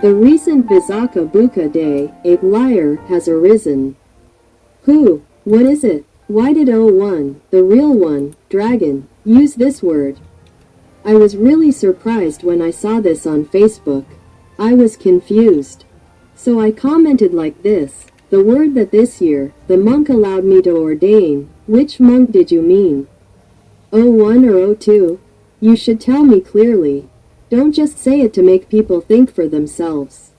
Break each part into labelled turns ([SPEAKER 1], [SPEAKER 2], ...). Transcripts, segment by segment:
[SPEAKER 1] The recent Visakha Bucha day, a liar, has arisen. Who? What is it? Why did O1, the real one, dragon, use this word? I was really surprised when I saw this on Facebook. I was confused. So I commented like this: the word that this year, the monk allowed me to ordain, which monk did you mean? O1 or O2? You should tell me clearly. Don't just say it to make people think for themselves.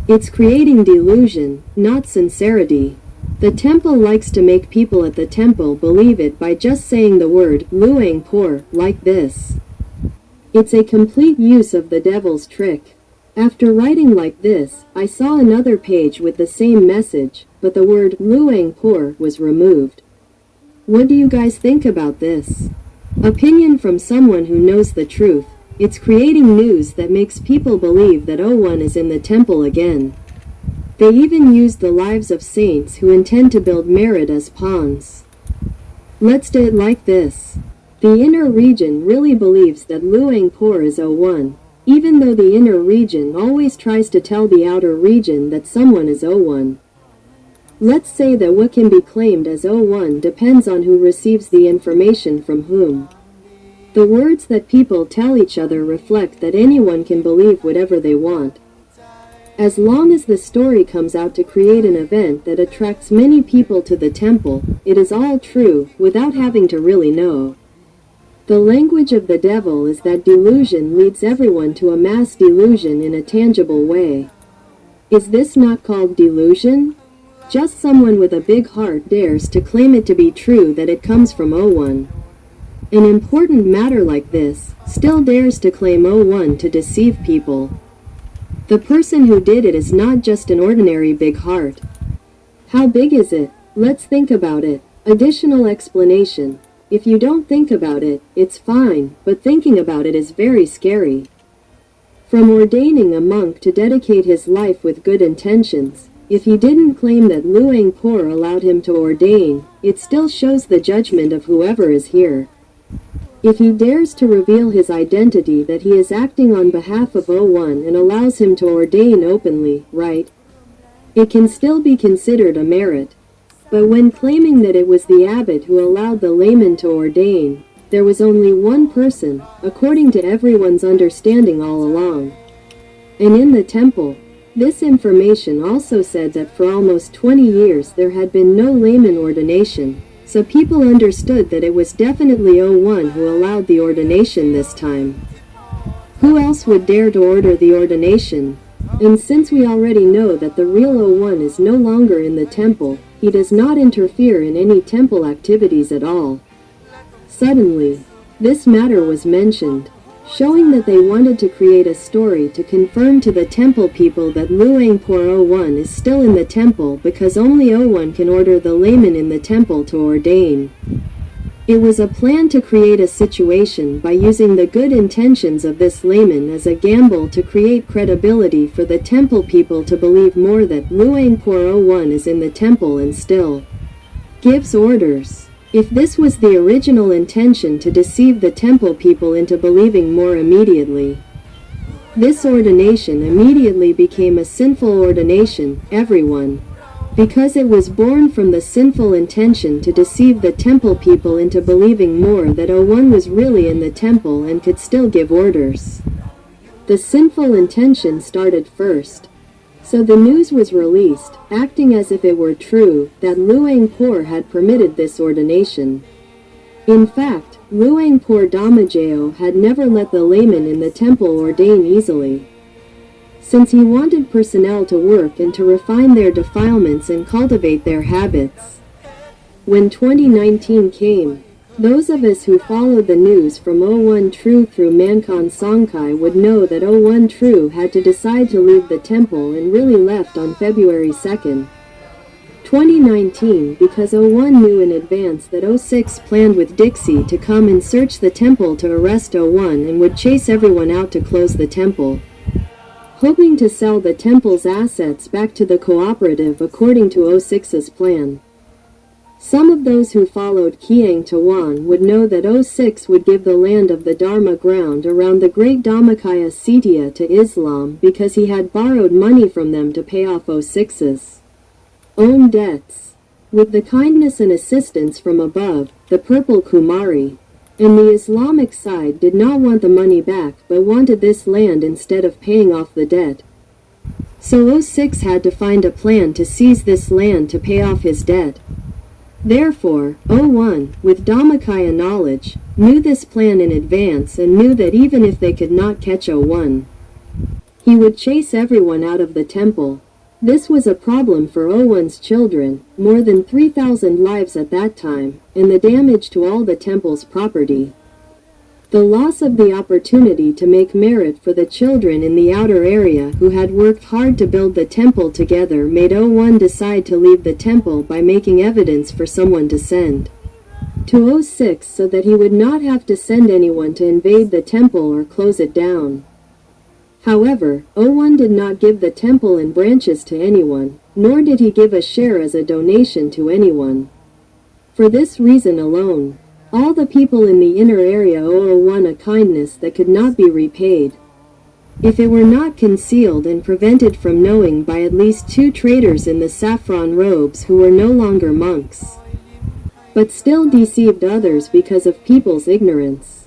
[SPEAKER 1] It's creating delusion, not sincerity. The temple likes to make people at the temple believe it by just saying the word Luang Por like this. It's a complete use of the devil's trick. After writing like this, I saw another page with the same message, but the word Luang Por was removed. What do you guys think about this? Opinion from someone who knows the truth. It's creating news that makes people believe that O1 is in the temple again. They even used the lives of saints who intend to build merit as pawns. Let's do it like this. The inner region really believes that Luang Por is O1, even though the inner region always tries to tell the outer region that someone is O1. Let's say that what can be claimed as O1 depends on who receives the information from whom. The words that people tell each other reflect that anyone can believe whatever they want. As long as the story comes out to create an event that attracts many people to the temple, it is all true, without having to really know. The language of the devil is that delusion leads everyone to a mass delusion in a tangible way. Is this not called delusion? Just someone with a big heart dares to claim it to be true that it comes from O1. An important matter like this still dares to claim O1 to deceive people. The person who did it is not just an ordinary big heart. How big is it? Let's think about it. Additional explanation. If you don't think about it, it's fine, but thinking about it is very scary. From ordaining a monk to dedicate his life with good intentions, if he didn't claim that Luang Por allowed him to ordain, it still shows the judgment of whoever is here. If he dares to reveal his identity that he is acting on behalf of O1 and allows him to ordain openly, right? It can still be considered a merit. But when claiming that it was the abbot who allowed the layman to ordain, there was only one person, according to everyone's understanding all along. And in the temple, this information also said that for almost 20 years there had been no layman ordination. So people understood that it was definitely O1 who allowed the ordination this time. Who else would dare to order the ordination? And since we already know that the real O1 is no longer in the temple, he does not interfere in any temple activities at all. Suddenly, this matter was mentioned, showing that they wanted to create a story to confirm to the temple people that Luang Por O1 is still in the temple because only O1 can order the layman in the temple to ordain. It was a plan to create a situation by using the good intentions of this layman as a gamble to create credibility for the temple people to believe more that Luang Por O1 is in the temple and still gives orders. If this was the original intention to deceive the temple people into believing more immediately, this ordination immediately became a sinful ordination, everyone. Because it was born from the sinful intention to deceive the temple people into believing more that O1 was really in the temple and could still give orders. The sinful intention started first. So the news was released, acting as if it were true, that Luang Por had permitted this ordination. In fact, Luang Por Damajao had never let the layman in the temple ordain easily. Since he wanted personnel to work and to refine their defilements and cultivate their habits. When 2019 came, those of us who followed the news from O1 True through Mankon Songkai would know that O1 True had to decide to leave the temple and really left on February 2nd, 2019 because O1 knew in advance that O6 planned with Dixie to come and search the temple to arrest O1 and would chase everyone out to close the temple, hoping to sell the temple's assets back to the cooperative according to O6's plan. Some of those who followed Kiang Tawan would know that O6 would give the land of the Dharma ground around the great Dhammakaya Setia to Islam because he had borrowed money from them to pay off O6's own debts. With the kindness and assistance from above, the Purple Kumari and the Islamic side did not want the money back but wanted this land instead of paying off the debt. So O6 had to find a plan to seize this land to pay off his debt. Therefore, O1, with Dhammakaya knowledge, knew this plan in advance and knew that even if they could not catch O1, he would chase everyone out of the temple. This was a problem for O1's children, more than 3,000 lives at that time, and the damage to all the temple's property. The loss of the opportunity to make merit for the children in the outer area who had worked hard to build the temple together made O1 decide to leave the temple by making evidence for someone to send to O6 so that he would not have to send anyone to invade the temple or close it down. However, O1 did not give the temple and branches to anyone, nor did he give a share as a donation to anyone. For this reason alone, all the people in the inner area owe O1 a kindness that could not be repaid. If it were not concealed and prevented from knowing by at least 2 traders in the saffron robes who were no longer monks, but still deceived others because of people's ignorance.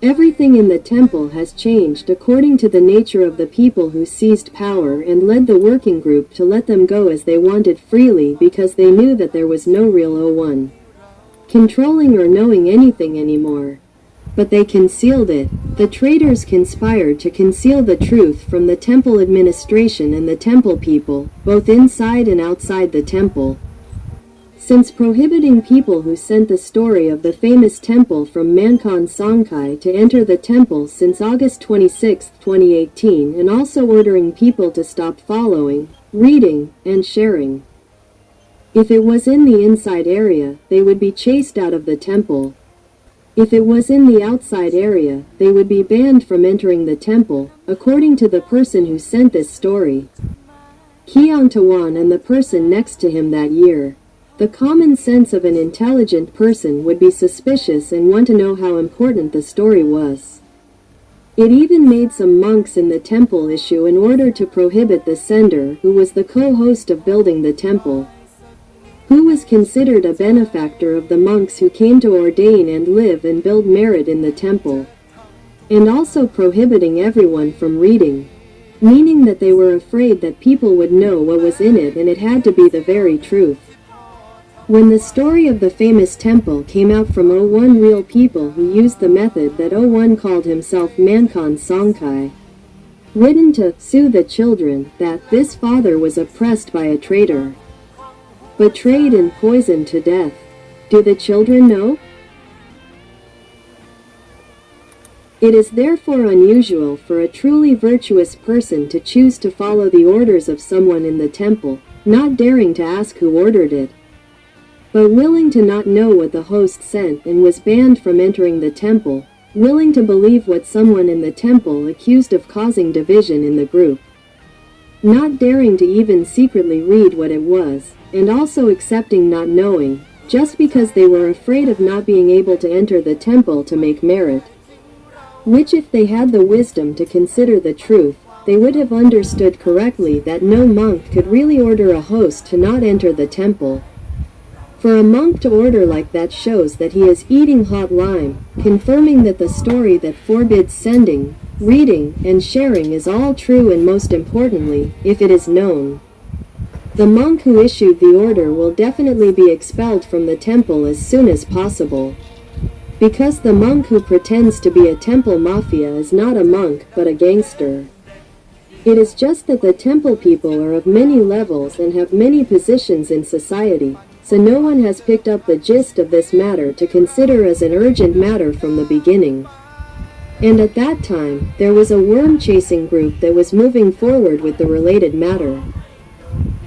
[SPEAKER 1] Everything in the temple has changed according to the nature of the people who seized power and led the working group to let them go as they wanted freely because they knew that there was no real O1 controlling or knowing anything anymore. But they concealed it. The traders conspired to conceal the truth from the temple administration and the temple people, both inside and outside the temple. Since prohibiting people who sent the story of the famous temple from Mankan Songkai to enter the temple since August 26, 2018, and also ordering people to stop following, reading, and sharing. If it was in the inside area, they would be chased out of the temple. If it was in the outside area, they would be banned from entering the temple, according to the person who sent this story, Kiang Tawan, and the person next to him that year. The common sense of an intelligent person would be suspicious and want to know how important the story was. It even made some monks in the temple issue an order to prohibit the sender, who was the co-host of building the temple, who was considered a benefactor of the monks who came to ordain and live and build merit in the temple, and also prohibiting everyone from reading, meaning that they were afraid that people would know what was in it and it had to be the very truth. When the story of the famous temple came out from O1 real people who used the method that O1 called himself Mankan Songkai, written to sue the children, that this father was oppressed by a traitor, betrayed and poisoned to death. Do the children know? It is therefore unusual for a truly virtuous person to choose to follow the orders of someone in the temple, not daring to ask who ordered it, but willing to not know what the host sent and was banned from entering the temple, willing to believe what someone in the temple accused of causing division in the group, not daring to even secretly read what it was, and also accepting not knowing, just because they were afraid of not being able to enter the temple to make merit, which if they had the wisdom to consider the truth, they would have understood correctly that no monk could really order a host to not enter the temple. For a monk to order like that shows that he is eating hot lime, confirming that the story that forbids sending, reading, and sharing is all true, and most importantly, if it is known, the monk who issued the order will definitely be expelled from the temple as soon as possible. Because the monk who pretends to be a temple mafia is not a monk but a gangster. It is just that the temple people are of many levels and have many positions in society, so no one has picked up the gist of this matter to consider as an urgent matter from the beginning. And at that time, there was a worm-chasing group that was moving forward with the related matter.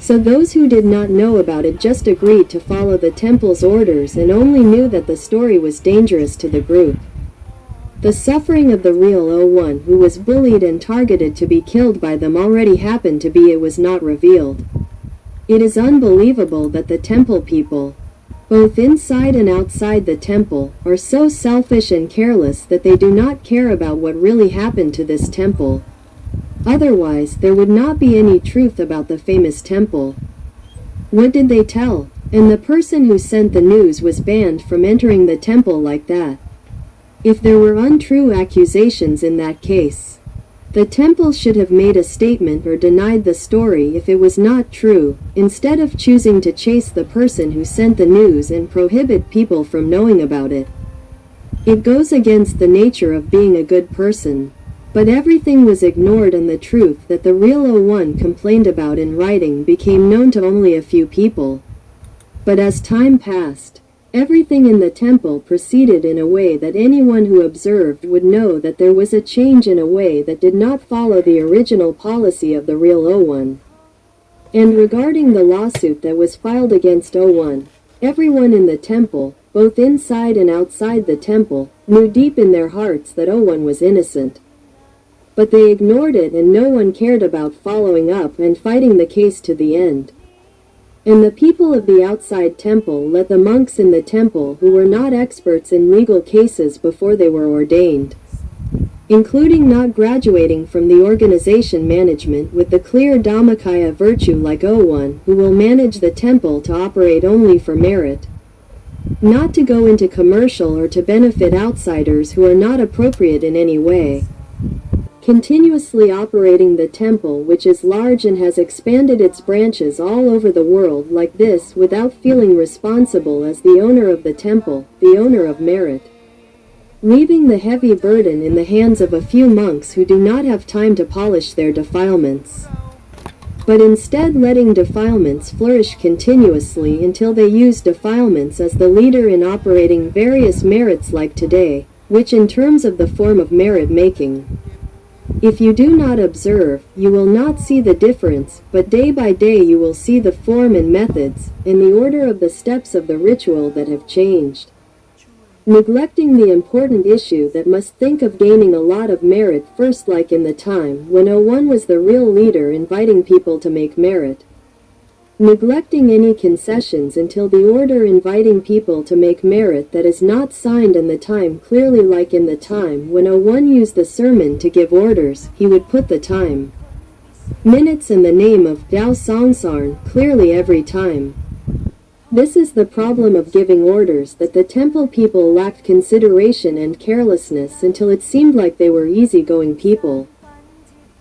[SPEAKER 1] So those who did not know about it just agreed to follow the temple's orders and only knew that the story was dangerous to the group. The suffering of the real O1 who was bullied and targeted to be killed by them already happened to be it was not revealed. It is unbelievable that the temple people, both inside and outside the temple, are so selfish and careless that they do not care about what really happened to this temple. Otherwise, there would not be any truth about the famous temple. What did they tell? And the person who sent the news was banned from entering the temple like that. If there were untrue accusations in that case, the temple should have made a statement or denied the story if it was not true, instead of choosing to chase the person who sent the news and prohibit people from knowing about it. It goes against the nature of being a good person. But everything was ignored, and the truth that the real O1 complained about in writing became known to only a few people. But as time passed, everything in the temple proceeded in a way that anyone who observed would know that there was a change in a way that did not follow the original policy of the real O1. And regarding the lawsuit that was filed against O1, everyone in the temple, both inside and outside the temple, knew deep in their hearts that O1 was innocent. But they ignored it, and no one cared about following up and fighting the case to the end. And the people of the outside temple let the monks in the temple who were not experts in legal cases before they were ordained, including not graduating from the organization management with the clear Dhammakaya virtue like O1, who will manage the temple to operate only for merit, not to go into commercial or to benefit outsiders who are not appropriate in any way. Continuously operating the temple, which is large and has expanded its branches all over the world like this without feeling responsible as the owner of the temple, the owner of merit, leaving the heavy burden in the hands of a few monks who do not have time to polish their defilements, but instead letting defilements flourish continuously until they use defilements as the leader in operating various merits like today, which in terms of the form of merit making. If you do not observe, you will not see the difference, but day by day you will see the form and methods, and the order of the steps of the ritual that have changed. Neglecting the important issue that must think of gaining a lot of merit first, like in the time when O1 was the real leader inviting people to make merit. Neglecting any concessions until the order inviting people to make merit that is not signed, and the time clearly like in the time when O1 used the sermon to give orders, he would put the time, minutes and the name of Dao Songsarn clearly every time. This is the problem of giving orders, that the temple people lacked consideration and carelessness until it seemed like they were easygoing people.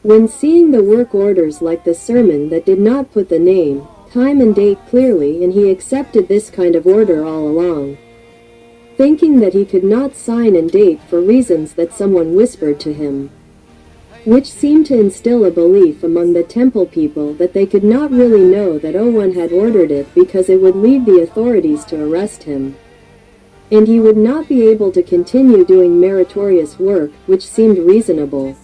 [SPEAKER 1] When seeing the work orders like the sermon that did not put the name, time and date clearly, and he accepted this kind of order all along, thinking that he could not sign and date for reasons that someone whispered to him, which seemed to instill a belief among the temple people that they could not really know that O1 had ordered it because it would lead the authorities to arrest him, and he would not be able to continue doing meritorious work, which seemed reasonable.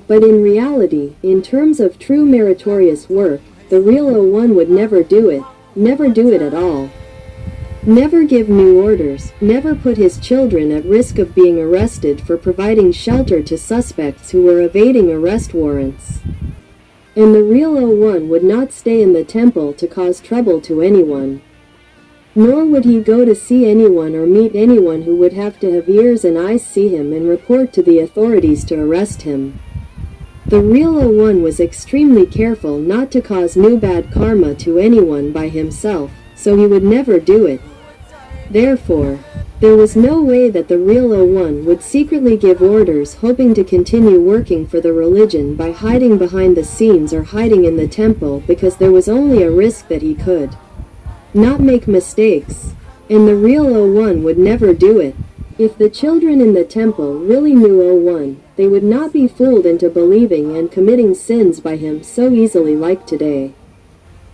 [SPEAKER 1] But in reality, in terms of true meritorious work, the real O1 would never do it at all. Never give new orders, never put his children at risk of being arrested for providing shelter to suspects who were evading arrest warrants. And the real O1 would not stay in the temple to cause trouble to anyone. Nor would he go to see anyone or meet anyone who would have to have ears and eyes see him and report to the authorities to arrest him. The real O1 was extremely careful not to cause new bad karma to anyone by himself, so he would never do it. Therefore, there was no way that the real O1 would secretly give orders hoping to continue working for the religion by hiding behind the scenes or hiding in the temple, because there was only a risk that he could not make mistakes, and the real O1 would never do it. If the children in the temple really knew O1, they would not be fooled into believing and committing sins by him so easily like today.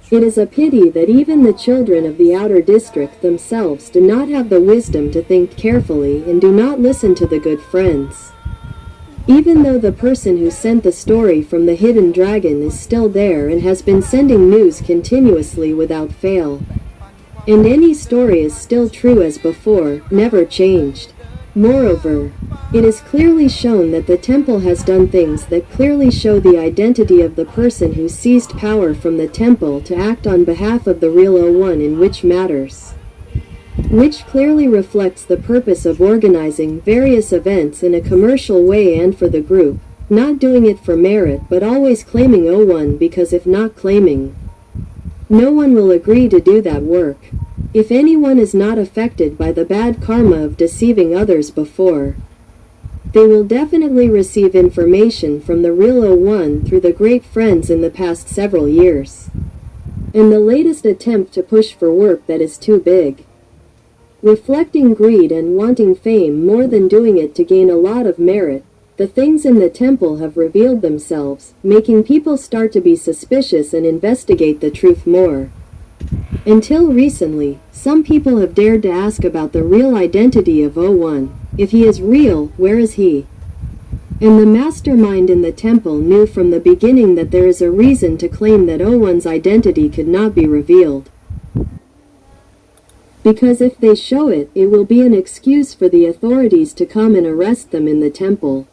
[SPEAKER 1] It is a pity that even the children of the outer district themselves do not have the wisdom to think carefully and do not listen to the good friends. Even though the person who sent the story from the hidden dragon is still there and has been sending news continuously without fail, and any story is still true as before, never changed. Moreover, it is clearly shown that the temple has done things that clearly show the identity of the person who seized power from the temple to act on behalf of the real O1 in which matters. which clearly reflects the purpose of organizing various events in a commercial way and for the group, not doing it for merit but always claiming O1 because if not claiming, no one will agree to do that work. If anyone is not affected by the bad karma of deceiving others before, they will definitely receive information from the real O1 through the great friends in the past several years. And the latest attempt to push for work that is too big, reflecting greed and wanting fame more than doing it to gain a lot of merit, the things in the temple have revealed themselves, making people start to be suspicious and investigate the truth more. Until recently, some people have dared to ask about the real identity of O1. If he is real, where is he? And the mastermind in the temple knew from the beginning that there is a reason to claim that O1's identity could not be revealed. Because if they show it, it will be an excuse for the authorities to come and arrest them in the temple.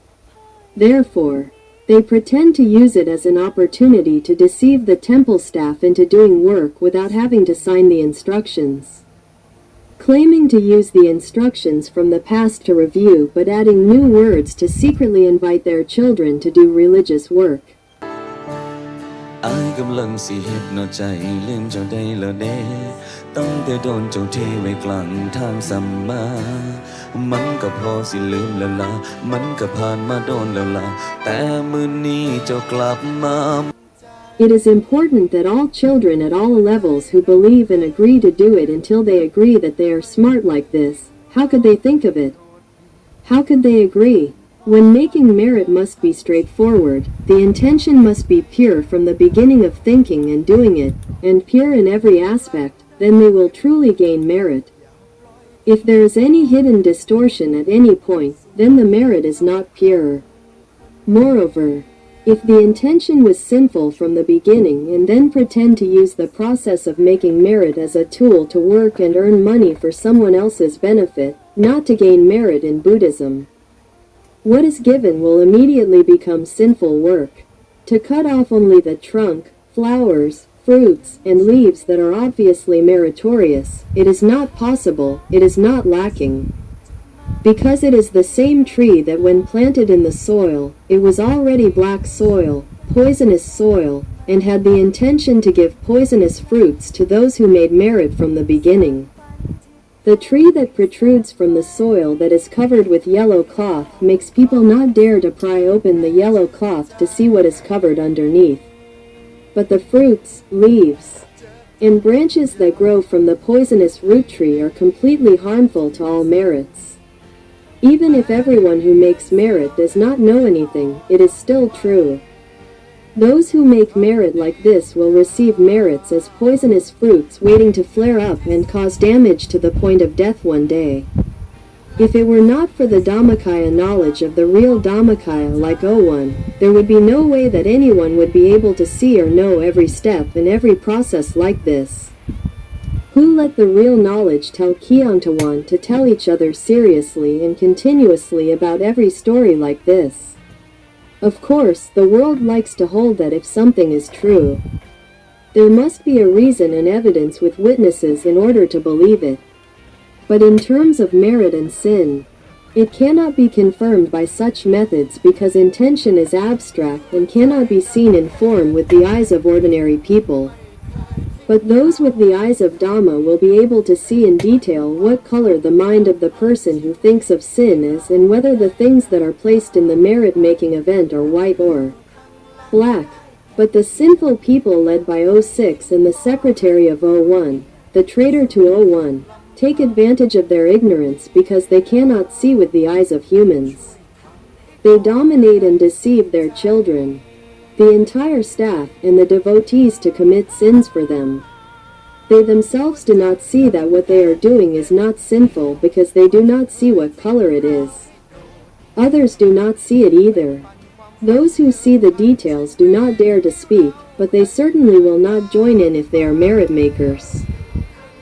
[SPEAKER 1] Therefore, they pretend to use it as an opportunity to deceive the temple staff into doing work without having to sign the instructions, claiming to use the instructions from the past to review but adding new words to secretly invite their children to do religious work.
[SPEAKER 2] อายกำลังสิเฮ็ดเนาะใจลืมเจ้าได้แล้วเด้ตั้งแต่โดนเจ้าเทไว้กลางทางสัมมามันก็พอสิลืมแล้วล่ะมันก็ผ่านมาโดนแล้วล่ะแต่มื้อนี้เจ้ากลับมา
[SPEAKER 1] It is important that all children at all levels who believe and agree to do it until they agree that they are smart like this. How could they think of it? How could they agree? When making merit must be straightforward, the intention must be pure from the beginning of thinking and doing it, and pure in every aspect, then they will truly gain merit. If there is any hidden distortion at any point, then the merit is not pure. Moreover, if the intention was sinful from the beginning and then pretend to use the process of making merit as a tool to work and earn money for someone else's benefit, not to gain merit in Buddhism, what is given will immediately become sinful work. To cut off only the trunk, flowers, fruits, and leaves that are obviously meritorious, it is not possible, it is not lacking. Because it is the same tree that when planted in the soil, it was already black soil, poisonous soil, and had the intention to give poisonous fruits to those who made merit from the beginning. The tree that protrudes from the soil that is covered with yellow cloth makes people not dare to pry open the yellow cloth to see what is covered underneath. But the fruits, leaves, and branches that grow from the poisonous root tree are completely harmful to all merits. Even if everyone who makes merit does not know anything, it is still true. Those who make merit like this will receive merits as poisonous fruits waiting to flare up and cause damage to the point of death one day. If it were not for the Dhammakaya knowledge of the real Dhammakaya like O1, there would be no way that anyone would be able to see or know every step and every process like this. Who let the real knowledge tell Kyangtawan to tell each other seriously and continuously about every story like this? Of course, the world likes to hold that if something is true, there must be a reason and evidence with witnesses in order to believe it. But in terms of merit and sin, it cannot be confirmed by such methods because intention is abstract and cannot be seen in form with the eyes of ordinary people. But those with the eyes of Dhamma will be able to see in detail what color the mind of the person who thinks of sin is and whether the things that are placed in the merit-making event are white or black. But the sinful people led by O6 and the secretary of O1, the traitor to O1, take advantage of their ignorance because they cannot see with the eyes of humans. They dominate and deceive their children, the entire staff, and the devotees to commit sins for them. They themselves do not see that what they are doing is not sinful because they do not see what color it is. Others do not see it either. Those who see the details do not dare to speak, but they certainly will not join in if they are merit makers.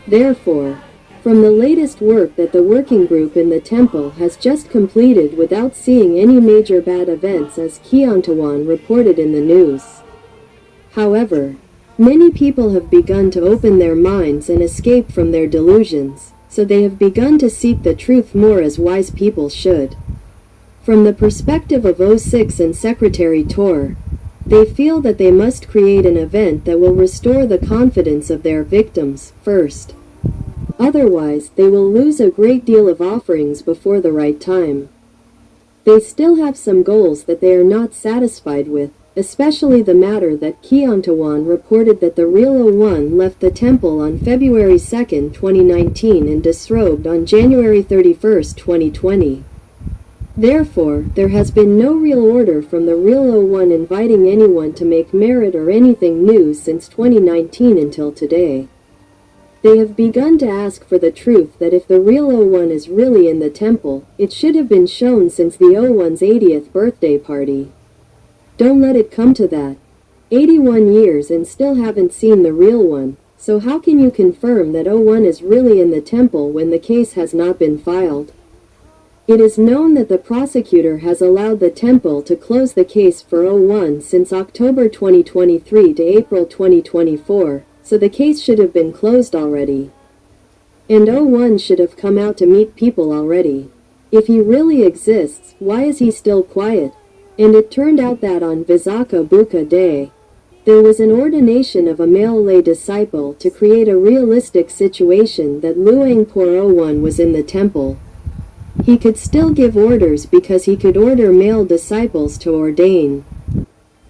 [SPEAKER 1] Therefore, from the latest work that the working group in the temple has just completed without seeing any major bad events as Kyangtawan reported in the news. However, many people have begun to open their minds and escape from their delusions, so they have begun to seek the truth more as wise people should. From the perspective of O6 and Secretary Tor, they feel that they must create an event that will restore the confidence of their victims first. Otherwise, they will lose a great deal of offerings before the right time. They still have some goals that they are not satisfied with, especially the matter that Kyongtawan reported that the real O1 left the temple on February 2, 2019 and disrobed on January 31, 2020. Therefore, there has been no real order from the real O1 inviting anyone to make merit or anything new since 2019 until today. They have begun to ask for the truth that if the real O1 is really in the temple, it should have been shown since the O1's 80th birthday party. Don't let it come to that. 81 years and still haven't seen the real one, so how can you confirm that O1 is really in the temple when the case has not been filed? It is known that the prosecutor has allowed the temple to close the case for O1 since October 2023 to April 2024, so the case should have been closed already. And O1 should have come out to meet people already. If he really exists, why is he still quiet? And it turned out that on Visakha Bucha Day, there was an ordination of a male lay disciple to create a realistic situation that Luangpur O1 was in the temple. He could still give orders because he could order male disciples to ordain.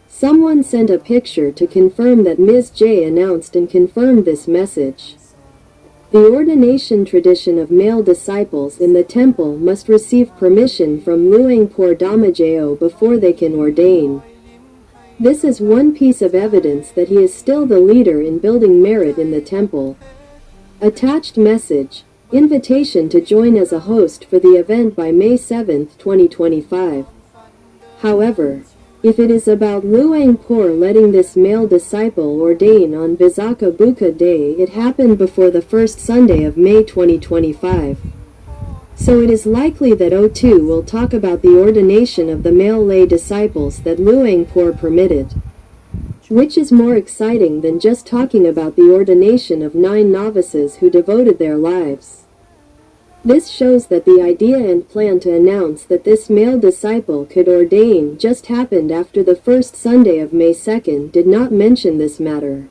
[SPEAKER 1] Someone sent a picture to confirm that Ms. J announced and confirmed this message. The ordination tradition of male disciples in the temple must receive permission from Luangpur Damajeo before they can ordain. This is one piece of evidence that he is still the leader in building merit in the temple. Attached message. Invitation to join as a host for the event by May 7, 2025. However, if it is about Luangpur letting this male disciple ordain on Visakha Bucha Day, it happened before the first Sunday of May 2025. So it is likely that O2 will talk about the ordination of the male lay disciples that Luangpur permitted. Which is more exciting than just talking about the ordination of 9 novices who devoted their lives. This shows that the idea and plan to announce that this male disciple could ordain just happened after the first Sunday of May 2 did not mention this matter.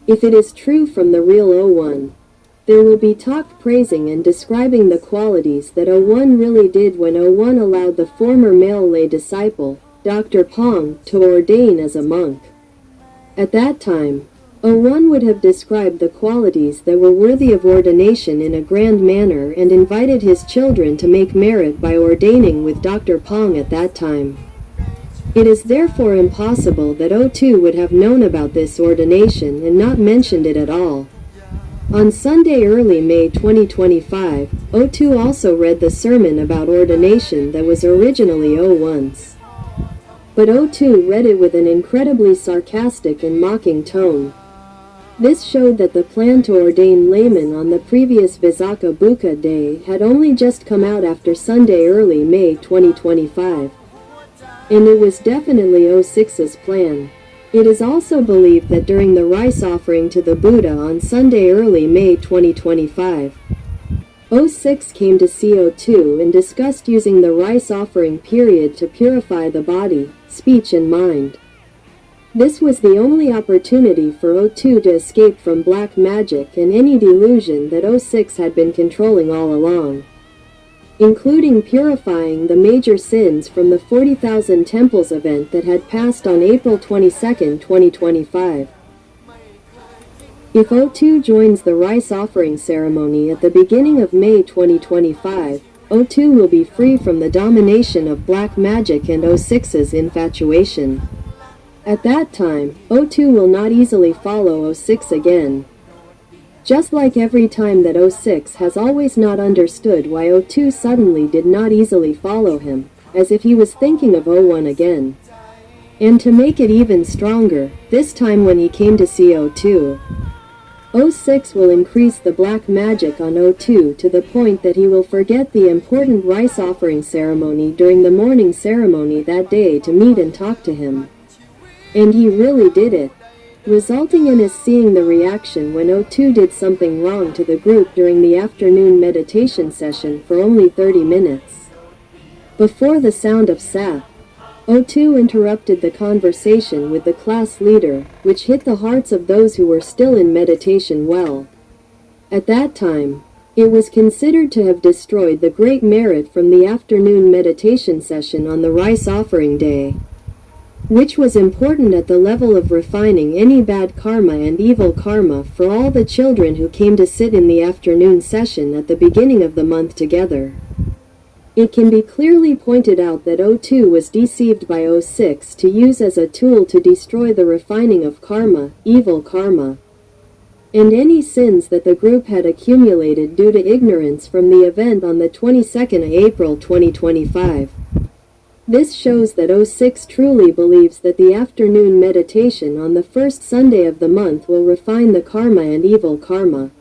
[SPEAKER 1] If it is true from the real O1, there will be talk praising and describing the qualities that O1 really did when O1 allowed the former male lay disciple, Dr. Pong, to ordain as a monk. At that time, O1 would have described the qualities that were worthy of ordination in a grand manner and invited his children to make merit by ordaining with Dr. Pong at that time. It is therefore impossible that O2 would have known about this ordination and not mentioned it at all. On Sunday early May 2025, O2 also read the sermon about ordination that was originally O1's. But O2 read it with an incredibly sarcastic and mocking tone. This showed that the plan to ordain laymen on the previous Visakha Bucha Day had only just come out after Sunday early May 2025. And it was definitely O6's plan. It is also believed that during the rice offering to the Buddha on Sunday early May 2025, O6 came to see O2 and discussed using the rice offering period to purify the body, speech and mind. This was the only opportunity for O2 to escape from black magic and any delusion that O6 had been controlling all along, including purifying the major sins from the 40,000 temples event that had passed on April 22, 2025. If O2 joins the rice offering ceremony at the beginning of May 2025, O2 will be free from the domination of black magic and O6's infatuation. At that time, O2 will not easily follow O6 again. Just like every time that O6 has always not understood why O2 suddenly did not easily follow him, as if he was thinking of O1 again. And to make it even stronger, this time when he came to see O2, O6 will increase the black magic on O2 to the point that he will forget the important rice offering ceremony during the morning ceremony that day to meet and talk to him. And he really did it. resulting in us seeing the reaction when O2 did something wrong to the group during the afternoon meditation session for only 30 minutes. Before the sound of sap, O2 interrupted the conversation with the class leader, which hit the hearts of those who were still in meditation well. At that time, it was considered to have destroyed the great merit from the afternoon meditation session on the rice offering day, which was important at the level of refining any bad karma and evil karma for all the children who came to sit in the afternoon session at the beginning of the month together. It can be clearly pointed out that O2 was deceived by O6 to use as a tool to destroy the refining of karma, evil karma, and any sins that the group had accumulated due to ignorance from the event on the 22nd of April 2025. This shows that O6 truly believes that the afternoon meditation on the first Sunday of the month will refine the karma and evil karma.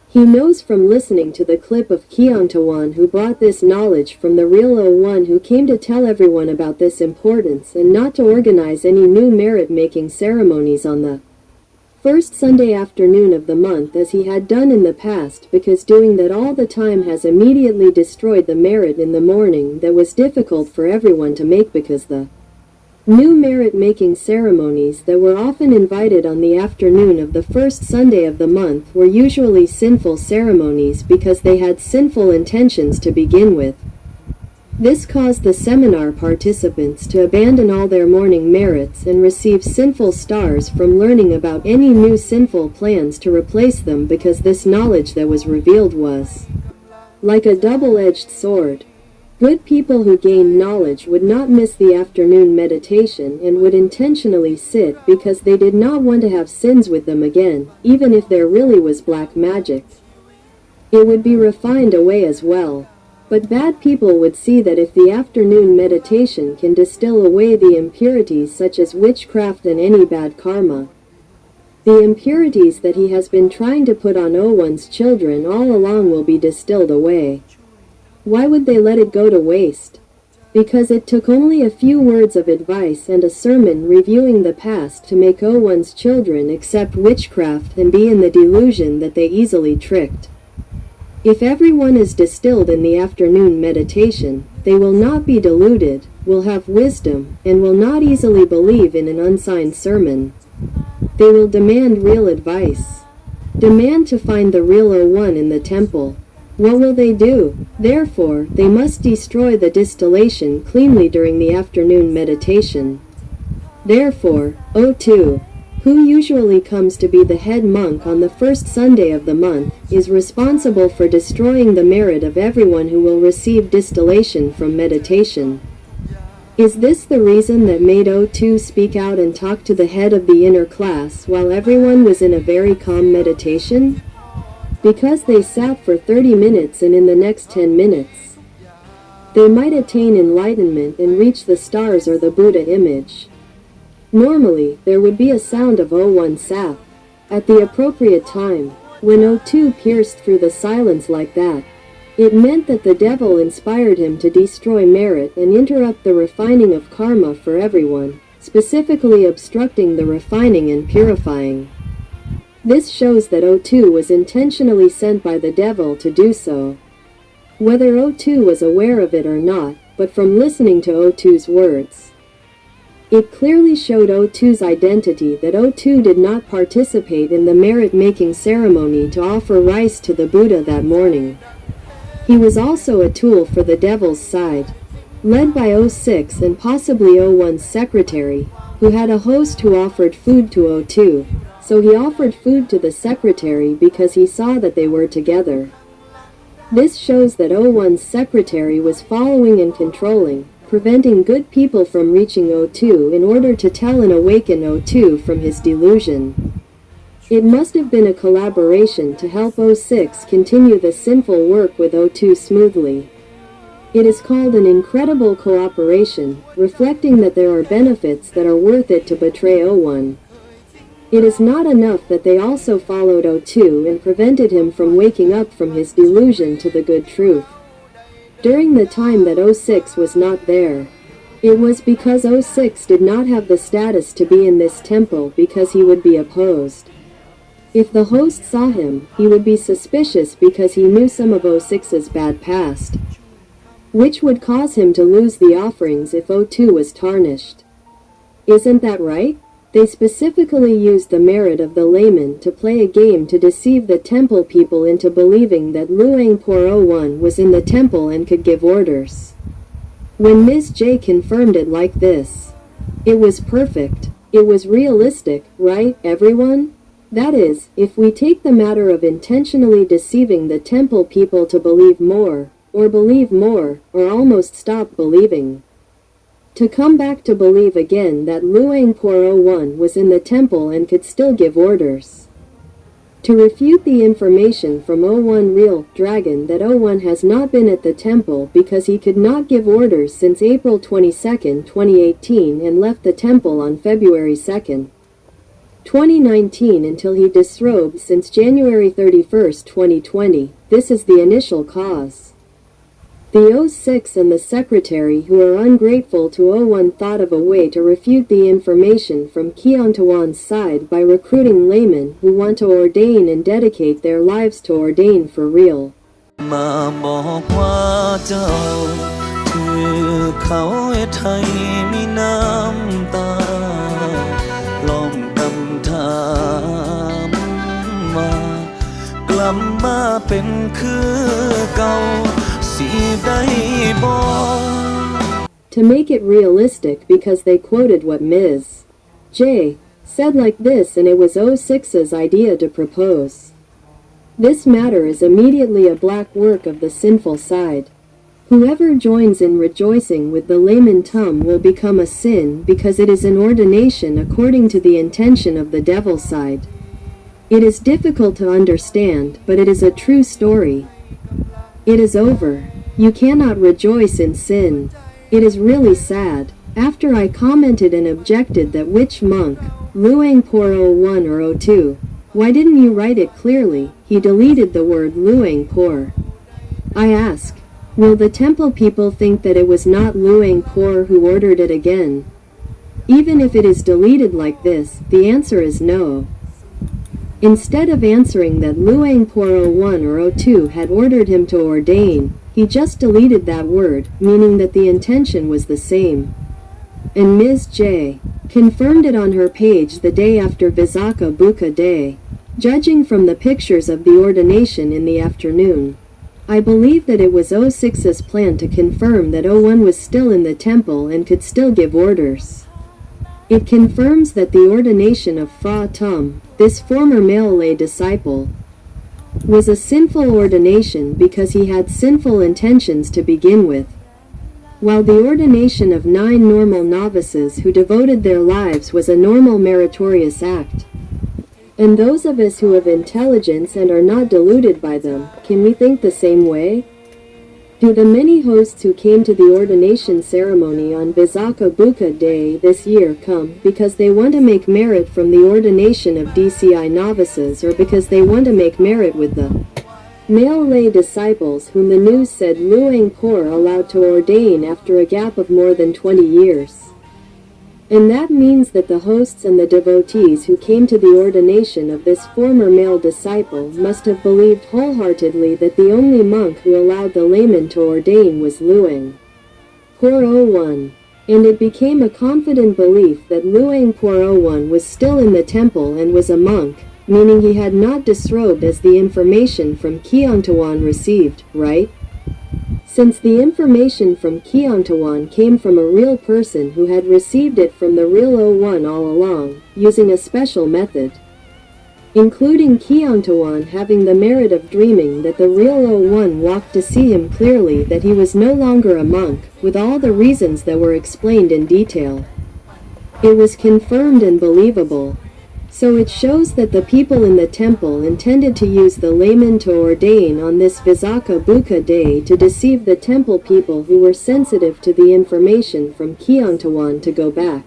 [SPEAKER 1] He knows from listening to the clip of Kyungtawan who brought this knowledge from the real O1 who came to tell everyone about this importance and not to organize any new merit-making ceremonies on the first Sunday afternoon of the month as he had done in the past, because doing that all the time has immediately destroyed the merit in the morning that was difficult for everyone to make, because the new merit-making ceremonies that were often invited on the afternoon of the first Sunday of the month were usually sinful ceremonies because they had sinful intentions to begin with. This caused the seminar participants to abandon all their morning merits and receive sinful stars from learning about any new sinful plans to replace them, because this knowledge that was revealed was like a double-edged sword. Good people who gained knowledge would not miss the afternoon meditation and would intentionally sit because they did not want to have sins with them again, even if there really was black magic. It would be refined away as well. But bad people would see that if the afternoon meditation can distill away the impurities such as witchcraft and any bad karma, the impurities that he has been trying to put on O1's children all along will be distilled away. Why would they let it go to waste? Because it took only a few words of advice and a sermon reviewing the past to make O1's children accept witchcraft and be in the delusion that they easily tricked. If everyone is distilled in the afternoon meditation, they will not be deluded, will have wisdom, and will not easily believe in an unsigned sermon. They will demand real advice. Demand to find the real O1 in the temple. What will they do? Therefore, they must destroy the distillation cleanly during the afternoon meditation. Therefore, O2, who usually comes to be the head monk on the first Sunday of the month, is responsible for destroying the merit of everyone who will receive distillation from meditation. Is this the reason that made O2 speak out and talk to the head of the inner class while everyone was in a very calm meditation? Because they sat for 30 minutes and in the next 10 minutes, they might attain enlightenment and reach the stars or the Buddha image. Normally, there would be a sound of O1 sap at the appropriate time. When O2 pierced through the silence like that, it meant that the devil inspired him to destroy merit and interrupt the refining of karma for everyone, specifically obstructing the refining and purifying. This shows that O2 was intentionally sent by the devil to do so. Whether O2 was aware of it or not, but from listening to O2's words, it clearly showed O2's identity that O2 did not participate in the merit-making ceremony to offer rice to the Buddha that morning. He was also a tool for the devil's side, led by O6 and possibly O1's secretary, who had a host who offered food to O2, so he offered food to the secretary because he saw that they were together. This shows that O1's secretary was following and controlling, preventing good people from reaching O2 in order to tell and awaken O2 from his delusion. It must have been a collaboration to help O6 continue the sinful work with O2 smoothly. It is called an incredible cooperation, reflecting that there are benefits that are worth it to betray O1. It is not enough that they also followed O2 and prevented him from waking up from his delusion to the good truth. During the time that O6 was not there, It was because O6 did not have the status to be in this temple because he would be opposed. If the host saw him, he would be suspicious because he knew some of O6's bad past, which would cause him to lose the offerings if O2 was tarnished. Isn't that right? They specifically used the merit of the layman to play a game to deceive the temple people into believing that Luangpur O1 was in the temple and could give orders. When Ms. J confirmed it like this, it was perfect. It was realistic, right, everyone? That is, if we take the matter of intentionally deceiving the temple people to believe more, or almost stop believing. To come back to believe again that Luangpur O1 was in the temple and could still give orders. To refute the information from O1 real dragon that O1 has not been at the temple because he could not give orders since April 22, 2018 and left the temple on February 2, 2019 until he disrobed since January 31, 2020. This is the initial cause. The O6 and the secretary who are ungrateful to O1 thought of a way to refute the information from Keontawan's side by recruiting laymen who want to ordain and dedicate their lives to ordain for real.
[SPEAKER 2] มาบอกว่าเจ้าคือเขาให้ไทยมีน้ำตาลองกำถามมากลับมาเป็นคือเก่าสิได้บ่
[SPEAKER 1] To make it realistic because they quoted what Ms. J said like this and it was O6's idea to propose. This matter is immediately a black work of the sinful side. Whoever joins in rejoicing with the layman tum will become a sin because it is an ordination according to the intention of the devil side. It is difficult to understand, but it is a true story. It is over. You cannot rejoice in sin. It is really sad. After I commented and objected that which monk, Luangpur O1 or O2, why didn't you write it clearly? He deleted the word Luangpur. I ask, will the temple people think that it was not Luangpur who ordered it again? Even if it is deleted like this, the answer is no. Instead of answering that Luangpur O1 or O2 had ordered him to ordain, he just deleted that word, meaning that the intention was the same. And Ms. J confirmed it on her page the day after Visakha Bucha Day. Judging from the pictures of the ordination in the afternoon, I believe that it was O6's plan to confirm that O1 was still in the temple and could still give orders. It confirms that the ordination of Fra Tum, this former male lay disciple, was a sinful ordination because he had sinful intentions to begin with, while the ordination of 9 normal novices who devoted their lives was a normal meritorious act. And those of us who have intelligence and are not deluded by them, can we think the same way? Do the many hosts who came to the ordination ceremony on Visakha Bucha Day this year come because they want to make merit from the ordination of DCI novices or because they want to make merit with the male lay disciples whom the news said Luangpur allowed to ordain after a gap of more than 20 years? And that means that the hosts and the devotees who came to the ordination of this former male disciple must have believed wholeheartedly that the only monk who allowed the layman to ordain was Luangpur O1, and it became a confident belief that Luangpur O1 was still in the temple and was a monk, meaning he had not disrobed as the information from Keontawan received, right? Since the information from Keontawan came from a real person who had received it from the real O1 all along, using a special method, including Keontawan having the merit of dreaming that the real O1 walked to see him clearly that he was no longer a monk, with all the reasons that were explained in detail. It was confirmed and believable. So it shows that the people in the temple intended to use the layman to ordain on this Visakha Bucha Day to deceive the temple people who were sensitive to the information from Keontawan to go back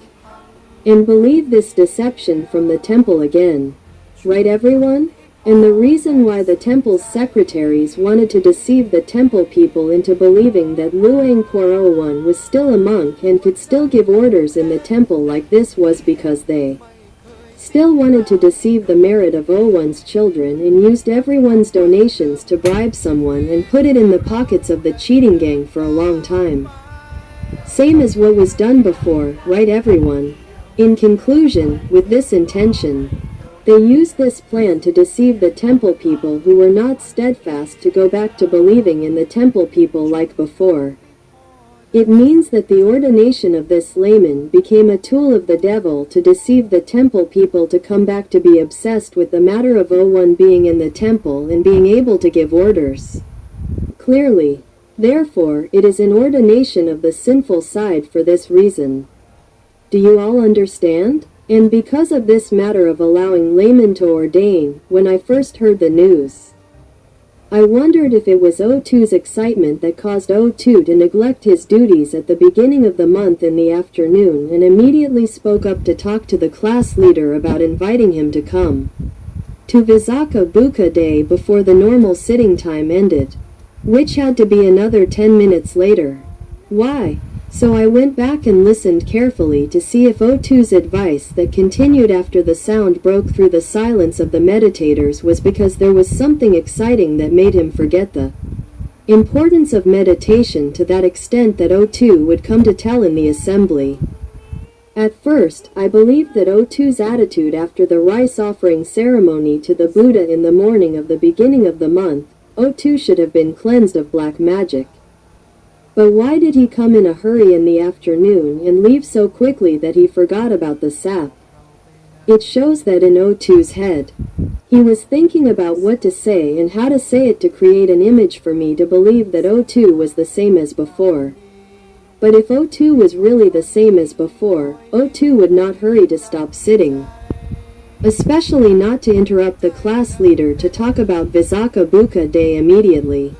[SPEAKER 1] and believe this deception from the temple again. Right, everyone? And the reason why the temple's secretaries wanted to deceive the temple people into believing that Luang Por01 was still a monk and could still give orders in the temple like this was because they still wanted to deceive the merit of O1's children and used everyone's donations to bribe someone and put it in the pockets of the cheating gang for a long time. Same as what was done before, right everyone? In conclusion, with this intention, they used this plan to deceive the temple people who were not steadfast to go back to believing in the temple people like before. It means that the ordination of this layman became a tool of the devil to deceive the temple people to come back to be obsessed with the matter of O1 being in the temple and being able to give orders. Clearly, therefore, it is an ordination of the sinful side for this reason. Do you all understand? And because of this matter of allowing laymen to ordain, when I first heard the news, I wondered if it was O2's excitement that caused O2 to neglect his duties at the beginning of the month in the afternoon and immediately spoke up to talk to the class leader about inviting him to come to Visakha Bucha Day before the normal sitting time ended, which had to be another 10 minutes later. Why? So I went back and listened carefully to see if O2's advice that continued after the sound broke through the silence of the meditators was because there was something exciting that made him forget the importance of meditation to that extent that O2 would come to tell in the assembly. At first, I believed that O2's attitude after the rice offering ceremony to the Buddha in the morning of the beginning of the month, O2 should have been cleansed of black magic. But why did he come in a hurry in the afternoon and leave so quickly that he forgot about the sap? It shows that in O2's head, he was thinking about what to say and how to say it to create an image for me to believe that O2 was the same as before. But if O2 was really the same as before, O2 would not hurry to stop sitting. Especially not to interrupt the class leader to talk about Visakha Bucha Day immediately,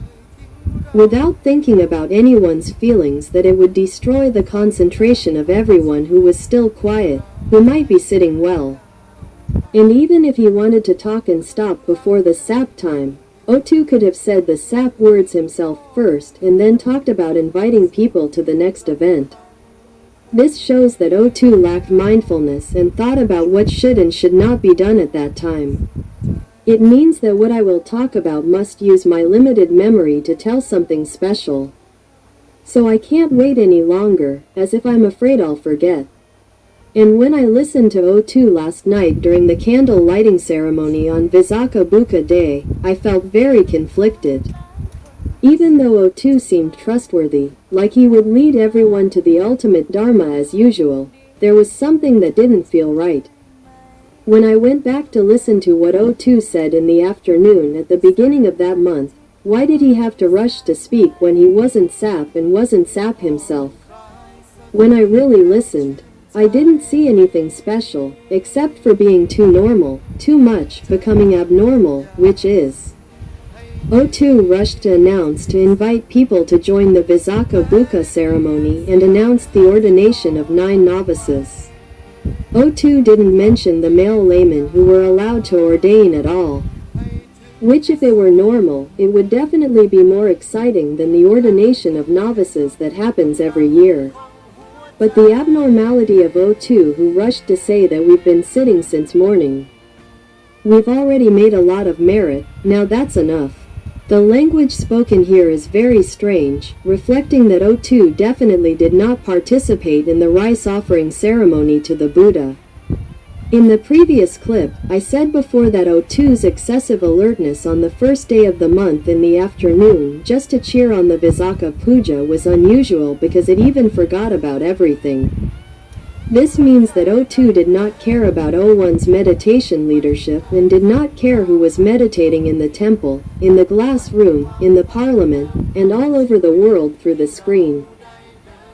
[SPEAKER 1] without thinking about anyone's feelings that it would destroy the concentration of everyone who was still quiet, who might be sitting well. And even if he wanted to talk and stop before the sap time, O2 could have said the sap words himself first and then talked about inviting people to the next event. This shows that O2 lacked mindfulness and thought about what should and should not be done at that time. It means that what I will talk about must use my limited memory to tell something special. So I can't wait any longer, as if I'm afraid I'll forget. And when I listened to O2 last night during the candle lighting ceremony on Visakha Bucha Day, I felt very conflicted. Even though O2 seemed trustworthy, like he would lead everyone to the ultimate Dharma as usual, there was something that didn't feel right. When I went back to listen to what O2 said in the afternoon at the beginning of that month, why did he have to rush to speak when he wasn't sap and wasn't sap himself? When I really listened, I didn't see anything special, except for being too normal, too much, becoming abnormal, which is. O2 rushed to announce to invite people to join the Visakha Bucha ceremony and announced the ordination of 9 novices. O2 didn't mention the male laymen who were allowed to ordain at all. Which if it were normal, it would definitely be more exciting than the ordination of novices that happens every year. But the abnormality of O2 who rushed to say that we've been sitting since morning. We've already made a lot of merit, now that's enough. The language spoken here is very strange, reflecting that O2 definitely did not participate in the rice offering ceremony to the Buddha. In the previous clip, I said before that O2's excessive alertness on the first day of the month in the afternoon just to cheer on the Visakha Puja was unusual because it even forgot about everything. This means that O2 did not care about O1's meditation leadership and did not care who was meditating in the temple, in the glass room, in the parliament, and all over the world through the screen.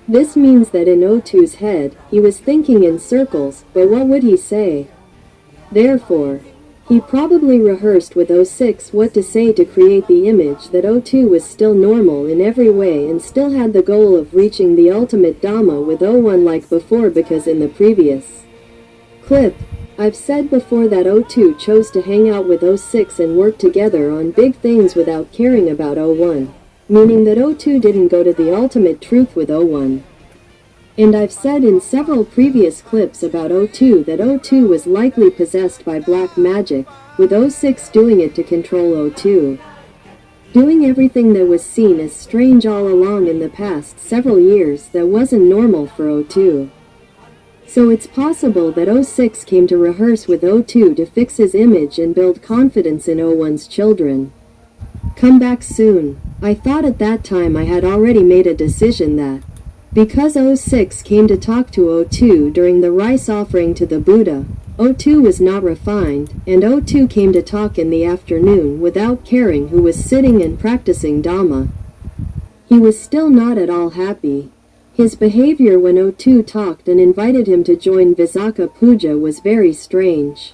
[SPEAKER 1] This means that in O2's head, he was thinking in circles, but what would he say? Therefore, he probably rehearsed with O6 what to say to create the image that O2 was still normal in every way and still had the goal of reaching the ultimate Dhamma with O1 like before, because in the previous clip, I've said before that O2 chose to hang out with O6 and work together on big things without caring about O1, meaning that O2 didn't go to the ultimate truth with O1. And I've said in several previous clips about O2 that O2 was likely possessed by black magic, with O6 doing it to control O2. Doing everything that was seen as strange all along in the past several years that wasn't normal for O2. So it's possible that O6 came to rehearse with O2 to fix his image and build confidence in O1's children. Come back soon. I thought at that time I had already made a decision that, because O6 came to talk to O2 during the rice offering to the Buddha, O2 was not refined, and O2 came to talk in the afternoon without caring who was sitting and practicing Dhamma. He was still not at all happy. His behavior when O2 talked and invited him to join Visakha Bucha was very strange.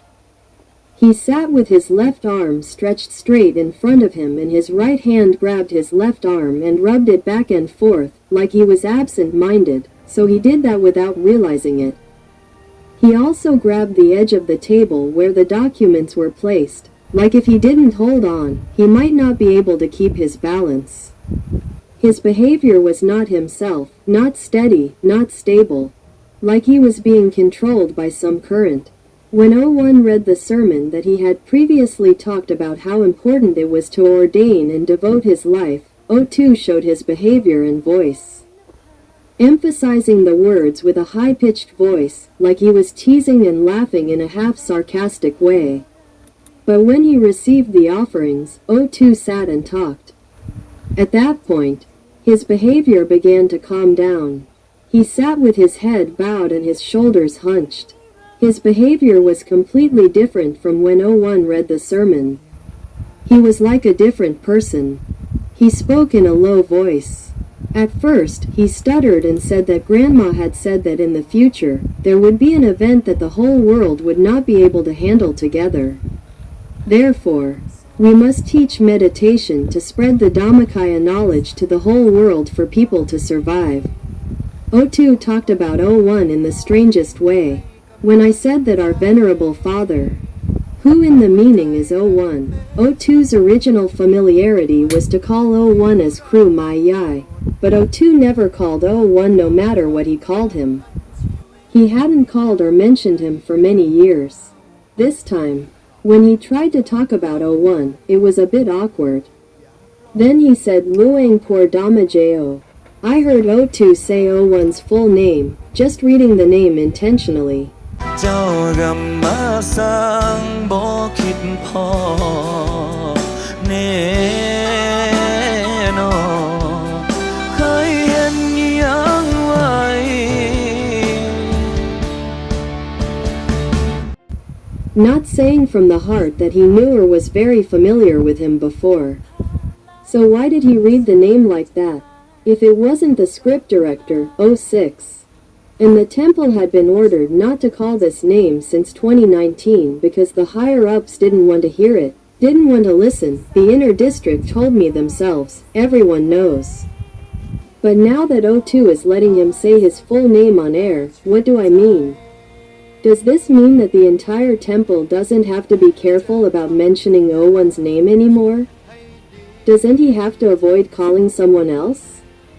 [SPEAKER 1] He sat with his left arm stretched straight in front of him and his right hand grabbed his left arm and rubbed it back and forth, like he was absent-minded, so he did that without realizing it. He also grabbed the edge of the table where the documents were placed, like if he didn't hold on, he might not be able to keep his balance. His behavior was not himself, not steady, not stable, like he was being controlled by some current. When O1 read the sermon that he had previously talked about how important it was to ordain and devote his life, O2 showed his behavior and voice, emphasizing the words with a high-pitched voice, like he was teasing and laughing in a half-sarcastic way. But when he received the offerings, O2 sat and talked. At that point, his behavior began to calm down. He sat with his head bowed and his shoulders hunched. His behavior was completely different from when O1 read the sermon. He was like a different person. He spoke in a low voice. At first, he stuttered and said that Grandma had said that in the future, there would be an event that the whole world would not be able to handle together. Therefore, we must teach meditation to spread the Dhammakaya knowledge to the whole world for people to survive. O2 talked about O1 in the strangest way. When I said that our Venerable Father, who in the meaning is O1, O2's original familiarity was to call O1 as Kru Mai Yai, but O2 never called O1 no matter what he called him. He hadn't called or mentioned him for many years. This time, when he tried to talk about O1, it was a bit awkward. Then he said Luang Por Dhammajayo. I heard O2 say O1's full name, just reading the name intentionally.
[SPEAKER 2] เจ้ากำมาสร้างบ่คิดพอแน่นอเคยเห็นอิหยังไว้
[SPEAKER 1] Not saying from the heart that he knew or was very familiar with him before. So why did he read the name like that? If it wasn't the script director, O6. And the temple had been ordered not to call this name since 2019 because the higher-ups didn't want to hear it, didn't want to listen. The inner district told me themselves, everyone knows. But now that O2 is letting him say his full name on air, what do I mean? Does this mean that the entire temple doesn't have to be careful about mentioning O1's name anymore? Doesn't he have to avoid calling someone else?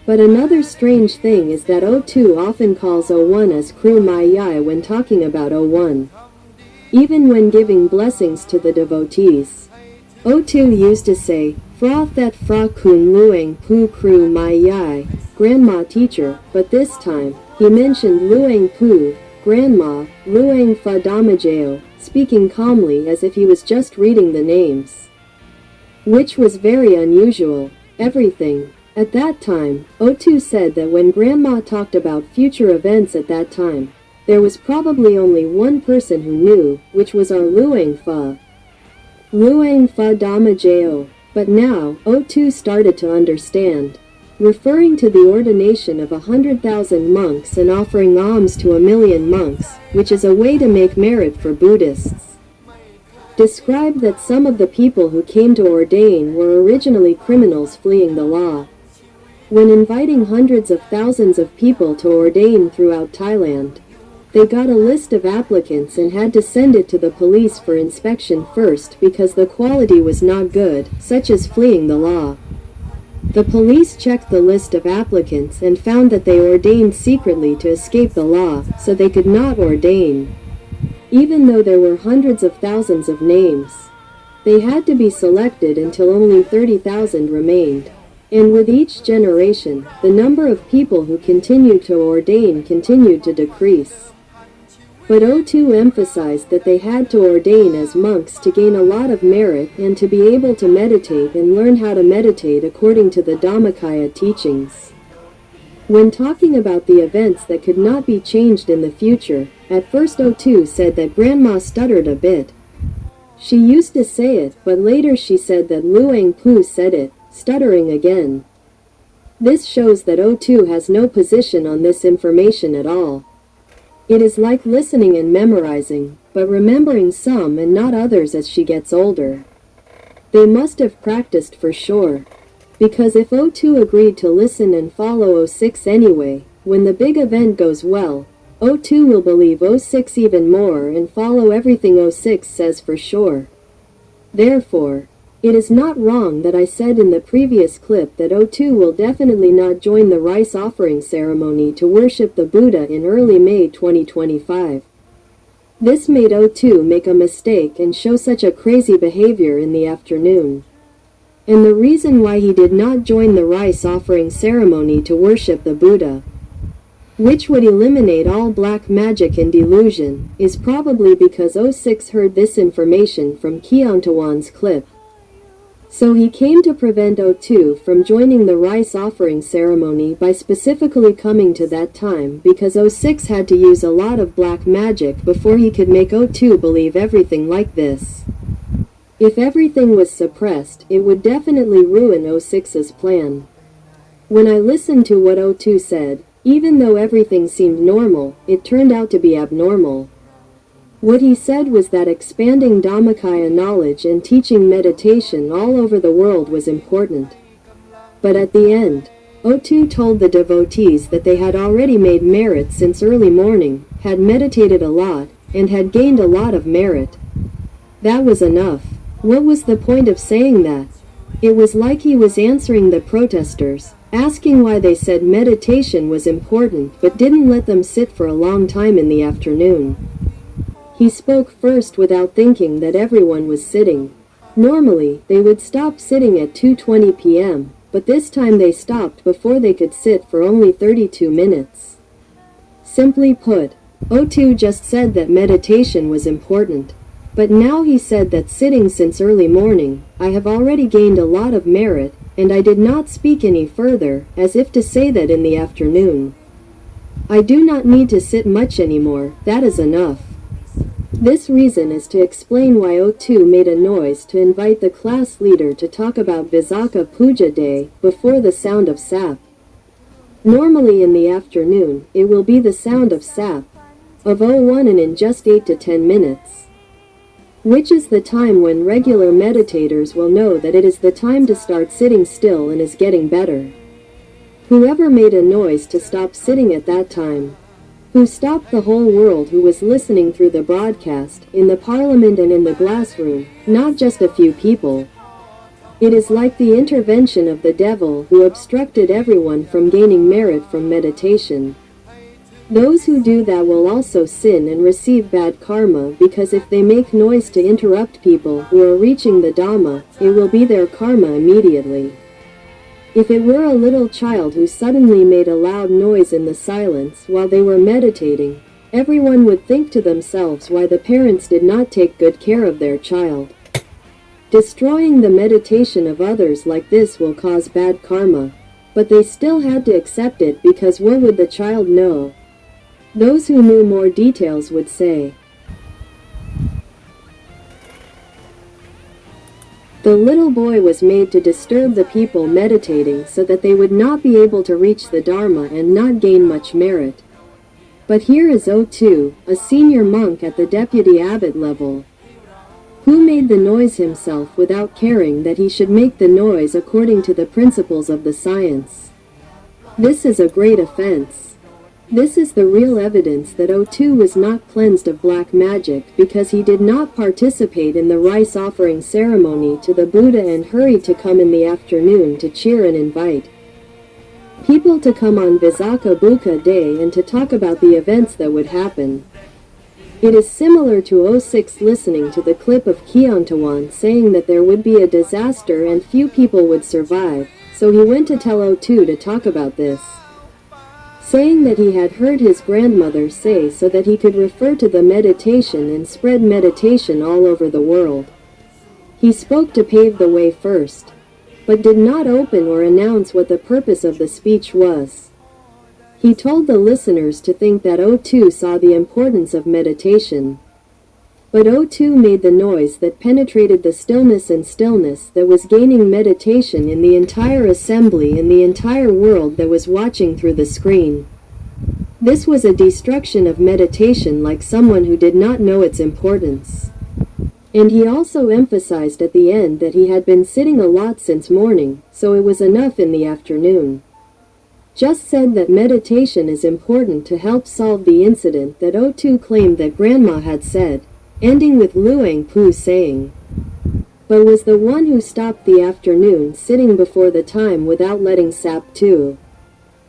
[SPEAKER 1] But another strange thing is that O2 often calls O1 as Kru Mai Yai when talking about O1. Even when giving blessings to the devotees. O2 used to say, Fra Thet Fra Kun Luang Pu Kru Mai Yai, Grandma Teacher, but this time, he mentioned Luang Pu, Grandma, Luang Fa Dhammajayo, speaking calmly as if he was just reading the names. Which was very unusual. Everything. At that time, O2 said that when Grandma talked about future events at that time, there was probably only one person who knew, which was our Luang Fa. Luang Fa Dhammajayo. But now, O2 started to understand. Referring to the ordination of 100,000 monks and offering alms to 1,000,000 monks, which is a way to make merit for Buddhists. Described that some of the people who came to ordain were originally criminals fleeing the law. When inviting hundreds of thousands of people to ordain throughout Thailand, They got a list of applicants and had to send it to the police for inspection first because the quality was not good, such as fleeing the law. The police checked the list of applicants and found that they ordained secretly to escape the law, so they could not ordain. Even though there were hundreds of thousands of names, they had to be selected until only 30,000 remained. And with each generation, the number of people who continued to ordain continued to decrease. But O2 emphasized that they had to ordain as monks to gain a lot of merit and to be able to meditate and learn how to meditate according to the Dhammakaya teachings. When talking about the events that could not be changed in the future, at first O2 said that Grandma stuttered a bit. She used to say it, but later she said that Luang Pu said it, stuttering again. This shows that O2 has no position on this information at all. It is like listening and memorizing, but remembering some and not others as she gets older. They must have practiced for sure. Because if O2 agreed to listen and follow O6 anyway, when the big event goes well, O2 will believe O6 even more and follow everything O6 says for sure. Therefore, it is not wrong that I said in the previous clip that O2 will definitely not join the rice offering ceremony to worship the Buddha in early May 2025. This made O2 make a mistake and show such a crazy behavior in the afternoon. And the reason why he did not join the rice offering ceremony to worship the Buddha, which would eliminate all black magic and delusion, is probably because O6 heard this information from Kyongtawan's clip. So he came to prevent O2 from joining the rice offering ceremony by specifically coming to that time because O6 had to use a lot of black magic before he could make O2 believe everything like this. If everything was suppressed, it would definitely ruin O6's plan. When I listened to what O2 said, even though everything seemed normal, it turned out to be abnormal. What he said was that expanding Dhammakaya knowledge and teaching meditation all over the world was important. But at the end, O2 told the devotees that they had already made merit since early morning, had meditated a lot, and had gained a lot of merit. That was enough. What was the point of saying that? It was like he was answering the protesters, asking why they said meditation was important but didn't let them sit for a long time in the afternoon. He spoke first without thinking that everyone was sitting. Normally, they would stop sitting at 2:20 p.m., but this time they stopped before they could sit for only 32 minutes. Simply put, O2 just said that meditation was important. But now he said that sitting since early morning, I have already gained a lot of merit, and I did not speak any further, as if to say that in the afternoon. I do not need to sit much anymore, that is enough. This reason is to explain why O2 made a noise to invite the class leader to talk about Visakha Bucha Day before the sound of sap. Normally in the afternoon, it will be the sound of sap of O1 and in just 8 to 10 minutes. Which is the time when regular meditators will know that it is the time to start sitting still and is getting better. Whoever made a noise to stop sitting at that time, who stopped the whole world who was listening through the broadcast, in the parliament and in the glass room, not just a few people. It is like the intervention of the devil who obstructed everyone from gaining merit from meditation. Those who do that will also sin and receive bad karma because if they make noise to interrupt people who are reaching the Dhamma, it will be their karma immediately. If it were a little child who suddenly made a loud noise in the silence while they were meditating, everyone would think to themselves why the parents did not take good care of their child. Destroying the meditation of others like this will cause bad karma, but they still had to accept it because what would the child know? Those who knew more details would say, the little boy was made to disturb the people meditating so that they would not be able to reach the Dharma and not gain much merit. But here is O2, a senior monk at the deputy abbot level, who made the noise himself without caring that he should make the noise according to the principles of the science. This is a great offense. This is the real evidence that O2 was not cleansed of black magic because he did not participate in the rice offering ceremony to the Buddha and hurried to come in the afternoon to cheer and invite people to come on Visakha Bucha Day and to talk about the events that would happen. It is similar to O6 listening to the clip of Kiontawan saying that there would be a disaster and few people would survive, so he went to tell O2 to talk about this, saying that he had heard his grandmother say so that he could refer to the meditation and spread meditation all over the world. He spoke to pave the way first, but did not open or announce what the purpose of the speech was. He told the listeners to think that O2 saw the importance of meditation. But O2 made the noise that penetrated the stillness and stillness that was gaining meditation in the entire assembly and the entire world that was watching through the screen. This was a destruction of meditation like someone who did not know its importance. And he also emphasized at the end that he had been sitting a lot since morning, so it was enough in the afternoon. Just said that meditation is important to help solve the incident that O2 claimed that Grandma had said, ending with Luang Pu saying, but was the one who stopped the afternoon sitting before the time without letting sap too.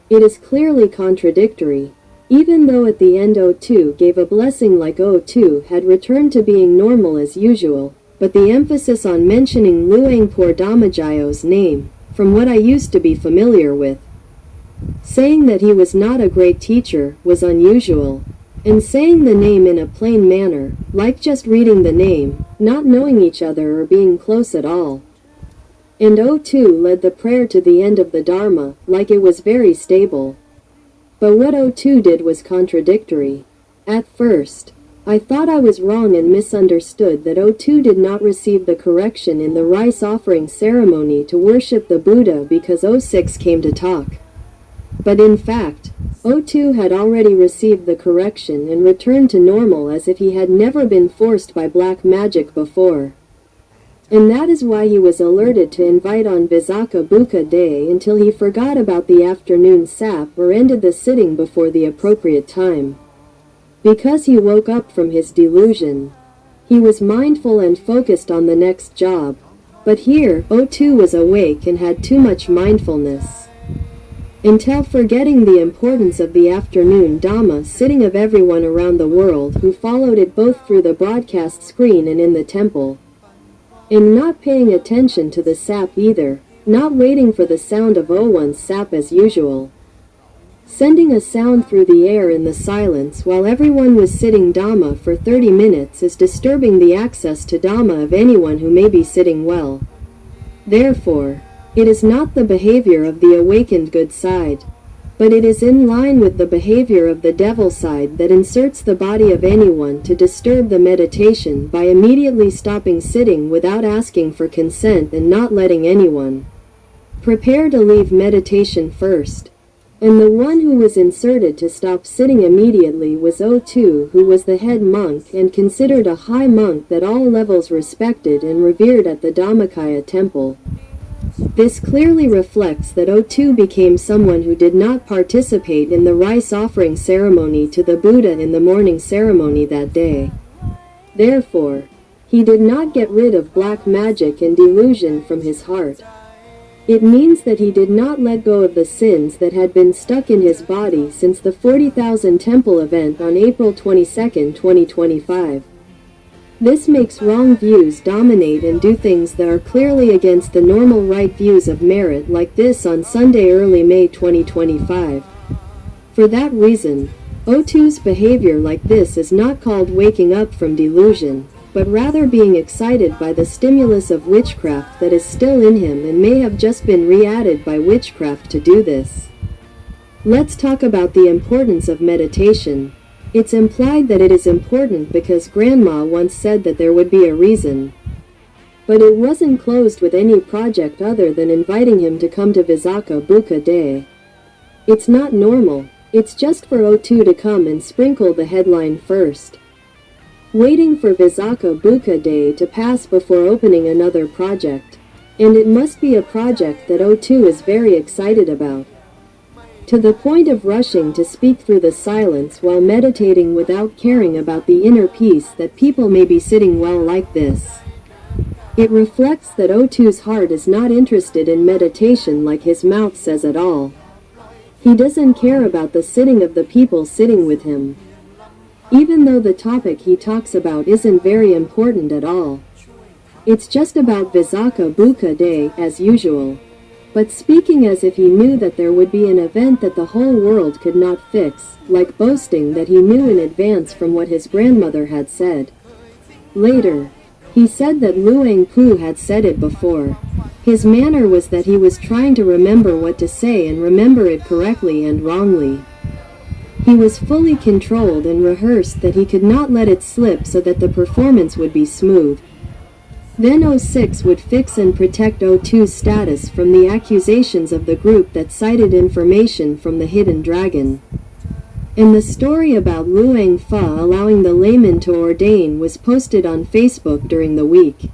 [SPEAKER 1] It is clearly contradictory, even though at the end O2 gave a blessing like O2 had returned to being normal as usual, but the emphasis on mentioning Luang Por Damajayo's name, from what I used to be familiar with, saying that he was not a great teacher, was unusual. And saying the name in a plain manner, like just reading the name, not knowing each other or being close at all. And O2 led the prayer to the end of the Dharma, like it was very stable. But what O2 did was contradictory. At first, I thought I was wrong and misunderstood that O2 did not receive the correction in the rice offering ceremony to worship the Buddha because O6 came to talk. But in fact, O2 had already received the correction and returned to normal as if he had never been forced by black magic before. And that is why he was alerted to invite on Visakha Bucha Day until he forgot about the afternoon sap or ended the sitting before the appropriate time. Because he woke up from his delusion. He was mindful and focused on the next job. But here, O2 was awake and had too much mindfulness, until forgetting the importance of the afternoon Dhamma sitting of everyone around the world who followed it both through the broadcast screen and in the temple. And not paying attention to the sap either, not waiting for the sound of O1's sap as usual. Sending a sound through the air in the silence while everyone was sitting Dhamma for 30 minutes is disturbing the access to Dhamma of anyone who may be sitting well. Therefore, it is not the behavior of the awakened good side, but it is in line with the behavior of the devil side that inserts the body of anyone to disturb the meditation by immediately stopping sitting without asking for consent and not letting anyone prepare to leave meditation first. And the one who was inserted to stop sitting immediately was O2, who was the head monk and considered a high monk that all levels respected and revered at the Dhammakaya temple. This clearly reflects that O2 became someone who did not participate in the rice offering ceremony to the Buddha in the morning ceremony that day. Therefore, he did not get rid of black magic and delusion from his heart. It means that he did not let go of the sins that had been stuck in his body since the 40,000 temple event on April 22, 2025. This makes wrong views dominate and do things that are clearly against the normal right views of merit like this on Sunday early May 2025. For that reason, O2's behavior like this is not called waking up from delusion, but rather being excited by the stimulus of witchcraft that is still in him and may have just been re-added by witchcraft to do this. Let's talk about the importance of meditation. It's implied that it is important because Grandma once said that there would be a reason. But it wasn't closed with any project other than inviting him to come to Visakha Bucha Day. It's not normal, it's just for O2 to come and sprinkle the headline first. Waiting for Visakha Bucha Day to pass before opening another project. And it must be a project that O2 is very excited about. to the point of rushing to speak through the silence while meditating without caring about the inner peace that people may be sitting well like this. It reflects that O2's heart is not interested in meditation like his mouth says at all. He doesn't care about the sitting of the people sitting with him. Even though the topic he talks about isn't very important at all. It's just about Visakha Bucha Day, as usual. But speaking as if he knew that there would be an event that the whole world could not fix, like boasting that he knew in advance from what his grandmother had said. Later, he said that Luang Pu had said it before. His manner was that he was trying to remember what to say and remember it correctly and wrongly. He was fully controlled and rehearsed that he could not let it slip so that the performance would be smooth. Then O6 would fix and protect O2's status from the accusations of the group that cited information from the hidden dragon. And the story about Luang Fa allowing the layman to ordain was posted on Facebook during the week.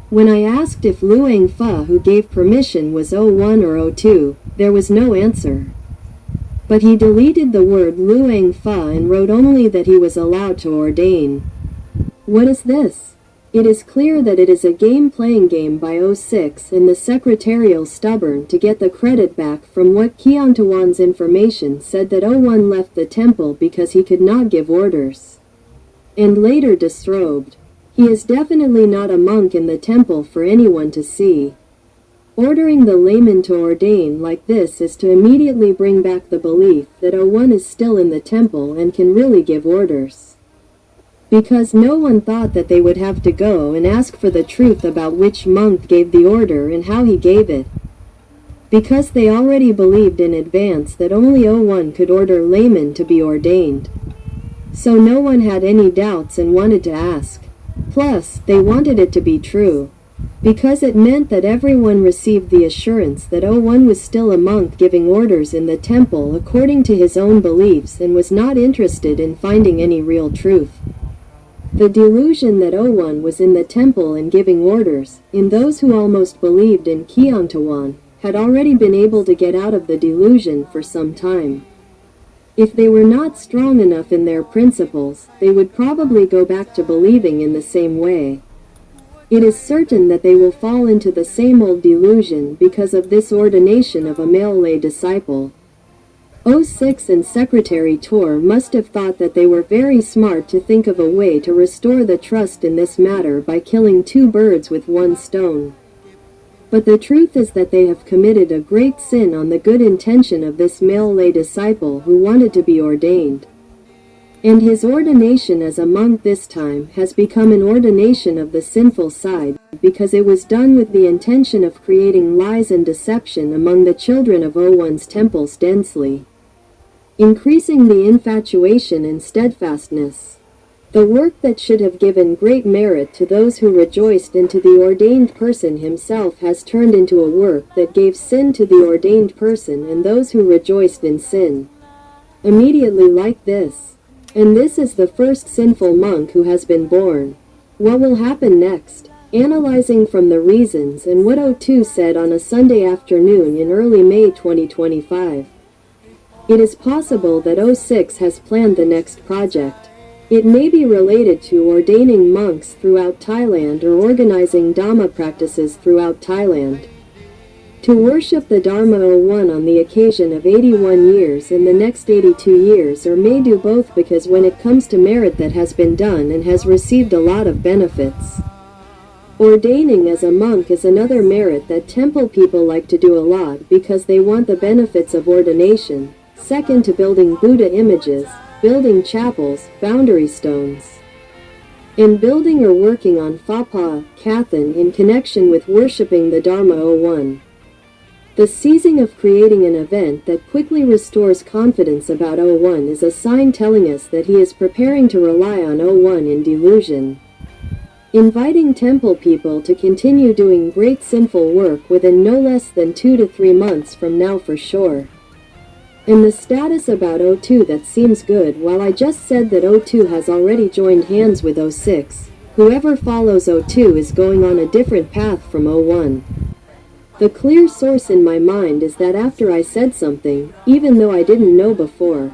[SPEAKER 1] When I asked if Luang Fa who gave permission was O1 or O2, there was no answer. But he deleted the word Luang Fa and wrote only that he was allowed to ordain. What is this? It is clear that it is a game-playing game by O6 and the secretarial stubborn to get the credit back from what Kiantawan's information said that O1 left the temple because he could not give orders. And later disrobed. He is definitely not a monk in the temple for anyone to see. Ordering the layman to ordain like this is to immediately bring back the belief that O1 is still in the temple and can really give orders. Because no one thought that they would have to go and ask for the truth about which monk gave the order and how he gave it. Because they already believed in advance that only O1 could order laymen to be ordained. So no one had any doubts and wanted to ask. Plus, they wanted it to be true. Because it meant that everyone received the assurance that O1 was still a monk giving orders in the temple according to his own beliefs and was not interested in finding any real truth. The delusion that O1 was in the temple and giving orders, in those who almost believed in Kiantawan, had already been able to get out of the delusion for some time. If they were not strong enough in their principles, they would probably go back to believing in the same way. It is certain that they will fall into the same old delusion because of this ordination of a male lay disciple. O6 and Secretary Tor must have thought that they were very smart to think of a way to restore the trust in this matter by killing two birds with one stone. But the truth is that they have committed a great sin on the good intention of this male lay disciple who wanted to be ordained. And his ordination as a monk this time has become an ordination of the sinful side, because it was done with the intention of creating lies and deception among the children of O1's temples densely, increasing the infatuation and steadfastness. The work that should have given great merit to those who rejoiced and to the ordained person himself has turned into a work that gave sin to the ordained person and those who rejoiced in sin. Immediately like this. And this is the first sinful monk who has been born. What will happen next? Analyzing from the reasons and what O2 said on a Sunday afternoon in early May 2025. It is possible that O6 has planned the next project. It may be related to ordaining monks throughout Thailand or organizing Dhamma practices throughout Thailand. To worship the Dharma O1 on the occasion of 81 years in the next 82 years, or may do both, because when it comes to merit that has been done and has received a lot of benefits. Ordaining as a monk is another merit that temple people like to do a lot because they want the benefits of ordination. Second to building Buddha images, building chapels, boundary stones, and building or working on Phapa, Kathan in connection with worshipping the Dharma O1. The seizing of creating an event that quickly restores confidence about O1 is a sign telling us that he is preparing to rely on O1 in delusion. Inviting temple people to continue doing great sinful work within no less than 2 to 3 months from now for sure. And the status about O2 that seems good. While I just said that O2 has already joined hands with O6, whoever follows O2 is going on a different path from O1. The clear source in my mind is that after I said something, even though I didn't know before,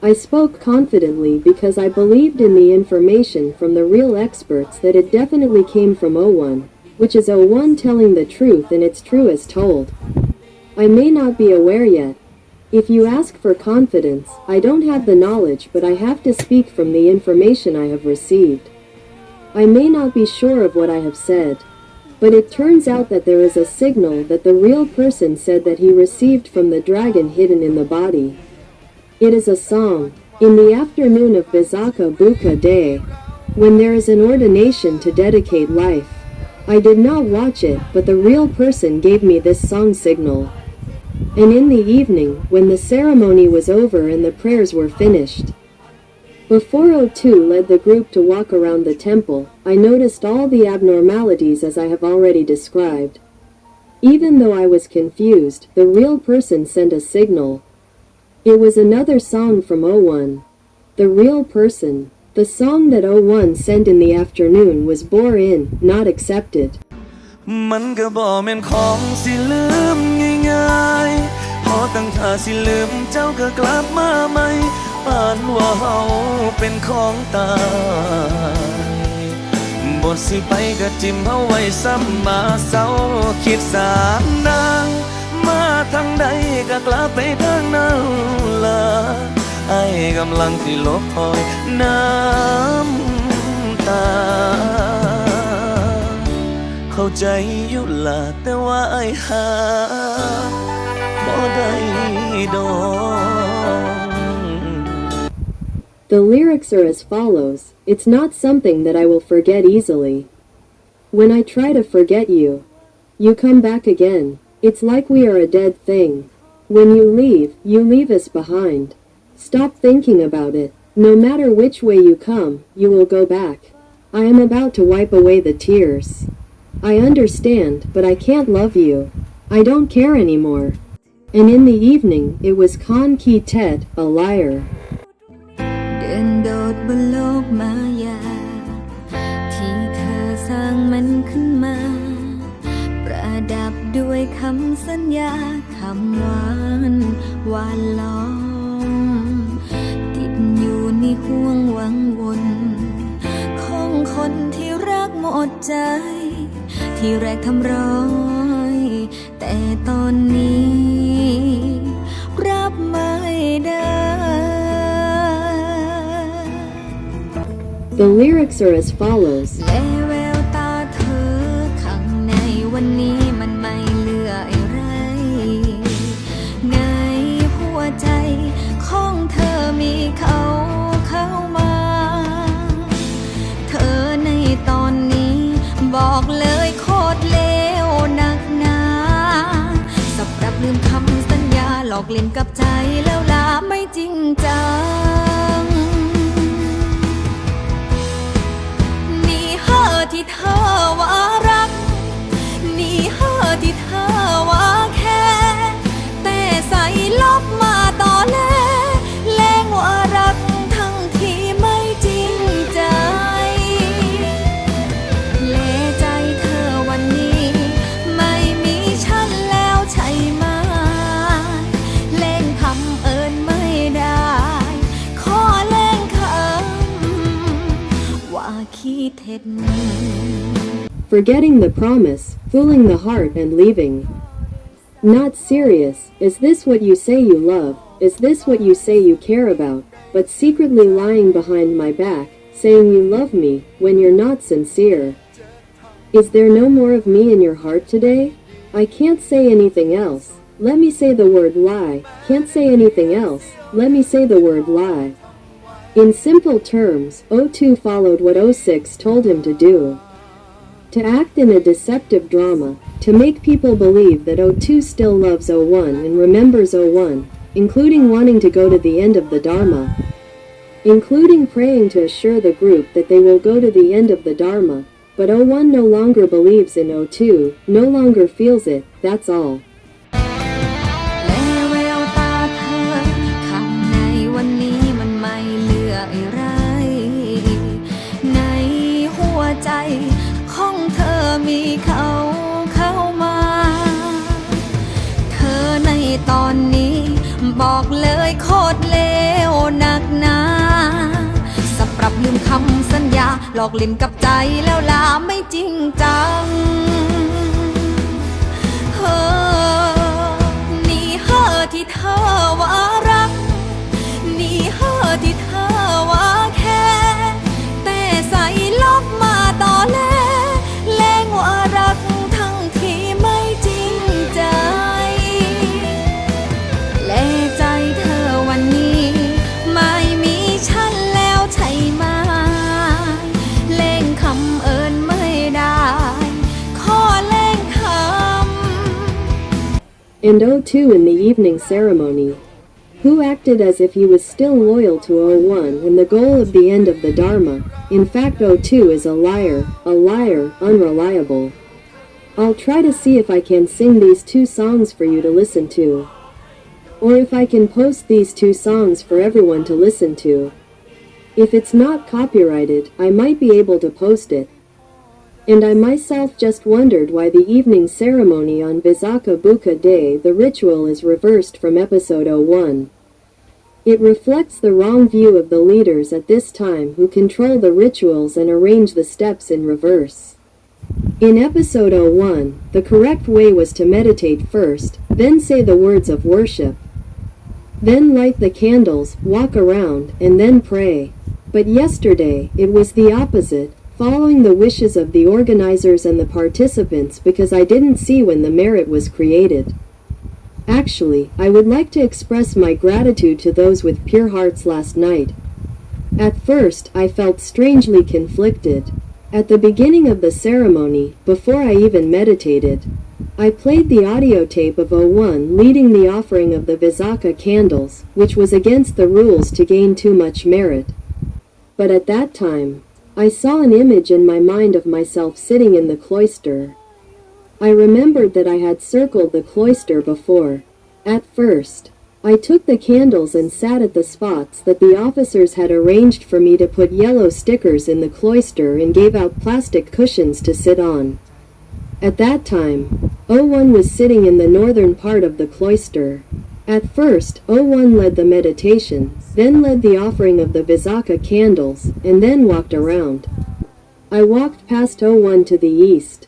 [SPEAKER 1] I spoke confidently because I believed in the information from the real experts that it definitely came from O1, which is O1 telling the truth and it's true as told. I may not be aware yet. If you ask for confidence, I don't have the knowledge, but I have to speak from the information I have received. I may not be sure of what I have said, but it turns out that there is a signal that the real person said that he received from the dragon hidden in the body. It is a song. In the afternoon of Visakha Bucha Day, when there is an ordination to dedicate life, I did not watch it, but the real person gave me this song signal. And in the evening, when the ceremony was over and the prayers were finished, before O2 led the group to walk around the temple, I noticed all the abnormalities as I have already described. Even though I was confused, the real person sent a signal. It was another song from O1. The real person. The song that O1 sent in the afternoon was bore in, not accepted.
[SPEAKER 2] มันก็บ่แม่นของสิลืมง่ายๆพอตั้งท่าสิลืมเจ้าก็กลับมาใหม่ปานว่าเฮาเป็นของตายบทสิไปก็จิ้มเฮาไว้ซ้ำมาเศร้าคิดสามนางมาทางใดก็กลับไปทางนั้นล่ะไอ้กำลังที่ลบคอยน้ำตาเข้าใจอยู่ล่ะแต่ว่าไอ้หาบ่ได้ดอก
[SPEAKER 1] The lyrics are as follows. It's not something that I will forget easily. When I try to forget you, you come back again. It's like we are a dead thing. When you leave us behind. Stop thinking about it. No matter which way you come, you will go back. I am about to wipe away the tears. I understand, but I can't love you. I don't care anymore. And in the evening, it was Khan Ki Tet, a liar.
[SPEAKER 3] เดินโดดบนโลกมายาที่เธอสร้างมันขึ้นมาประดับด้วยคำสัญญาคำหวานหวานล้อมติดอยู่ในห่วงวังวนของคนที่รักหมดใจที่แรกทำร้อยแต่ตอนนี้รับไม่ได้
[SPEAKER 1] The lyrics are as follows.
[SPEAKER 3] และแววตาเธอข้างในวันนี้มันไม่เหลืออะไรในหัวใจของเธอมีเขาเข้ามาเธอในตอนนี้บอกเลยโคตรเลวหนักหนาสับปรับลืมคำสัญญาหลอกเล่นกับใจแล้วลาไม่จริงจังนี่เฮอที่เธอว่ารักนี่เฮอที่เธอว่าแค่แต่ใส่ลบมาต่อแลแรงว่ารักทั้งที่ไม่จริงใจเละใจเธอวันนี้ไม่มีฉันแล้วใช่ไหมเล่นคำเอิญไม่ได้ขอเล่นคำว่าขี้เท็จ
[SPEAKER 1] Forgetting the promise, fooling the heart and leaving. Not serious. Is this what you say you love? Is this what you say you care about? But secretly lying behind my back, saying you love me, when you're not sincere. Is there no more of me in your heart today? I can't say anything else. Let me say the word lie. Can't say anything else. Let me say the word lie. In simple terms, O2 followed what O6 told him to do. To act in a deceptive drama, to make people believe that O2 still loves O1 and remembers O1, including wanting to go to the end of the Dharma, including praying to assure the group that they will go to the end of the Dharma, but O1 no longer believes in O2, no longer feels it, that's all.
[SPEAKER 3] และแววตาเธอข้างในวันนี้มันไม่เหลืออะไรในหัวใจของเธอมีเขาเข้ามา บอกเลยโคตรเลวหนักหนาสับปรับลืมคำสัญญาหลอกเล่นกับใจแล้วลาไม่จริงจังเฮ้อนี่เฮ้อที่เธอว่ารักนี่เฮ้อที่เธอว่าแค่แต่ใส่ลบมาต่อแลแรงว่ารักทั้งที่ไม่จริงใจและใจเธอวันนี้ไม่มีฉันแล้วใช่ไหมเล่งคำเอิญไม่ได้ขอเล่งคำ
[SPEAKER 1] And O2 in the evening ceremony, who acted as if he was still loyal to O1 and the goal of the end of the Dharma. In fact, O2 is a liar, unreliable. I'll try to see if I can sing these two songs for you to listen to. Or if I can post these two songs for everyone to listen to. If it's not copyrighted, I might be able to post it. And I myself just wondered why the evening ceremony on Visakha Bucha Day the ritual is reversed from episode 01. It reflects the wrong view of the leaders at this time who control the rituals and arrange the steps in reverse. In episode 01, the correct way was to meditate first, then say the words of worship. Then light the candles, walk around, and then pray. But yesterday, it was the opposite, following the wishes of the organizers and the participants because I didn't see when the merit was created. Actually, I would like to express my gratitude to those with pure hearts last night. At first, I felt strangely conflicted. At the beginning of the ceremony, before I even meditated, I played the audio tape of O1 leading the offering of the Visakha candles, which was against the rules to gain too much merit. But at that time, I saw an image in my mind of myself sitting in the cloister. I remembered that I had circled the cloister before. At first, I took the candles and sat at the spots that the officers had arranged for me to put yellow stickers in the cloister and gave out plastic cushions to sit on. At that time, O1 was sitting in the northern part of the cloister. At first, O1 led the meditation, then led the offering of the Visakha candles, and then walked around. I walked past O1 to the east,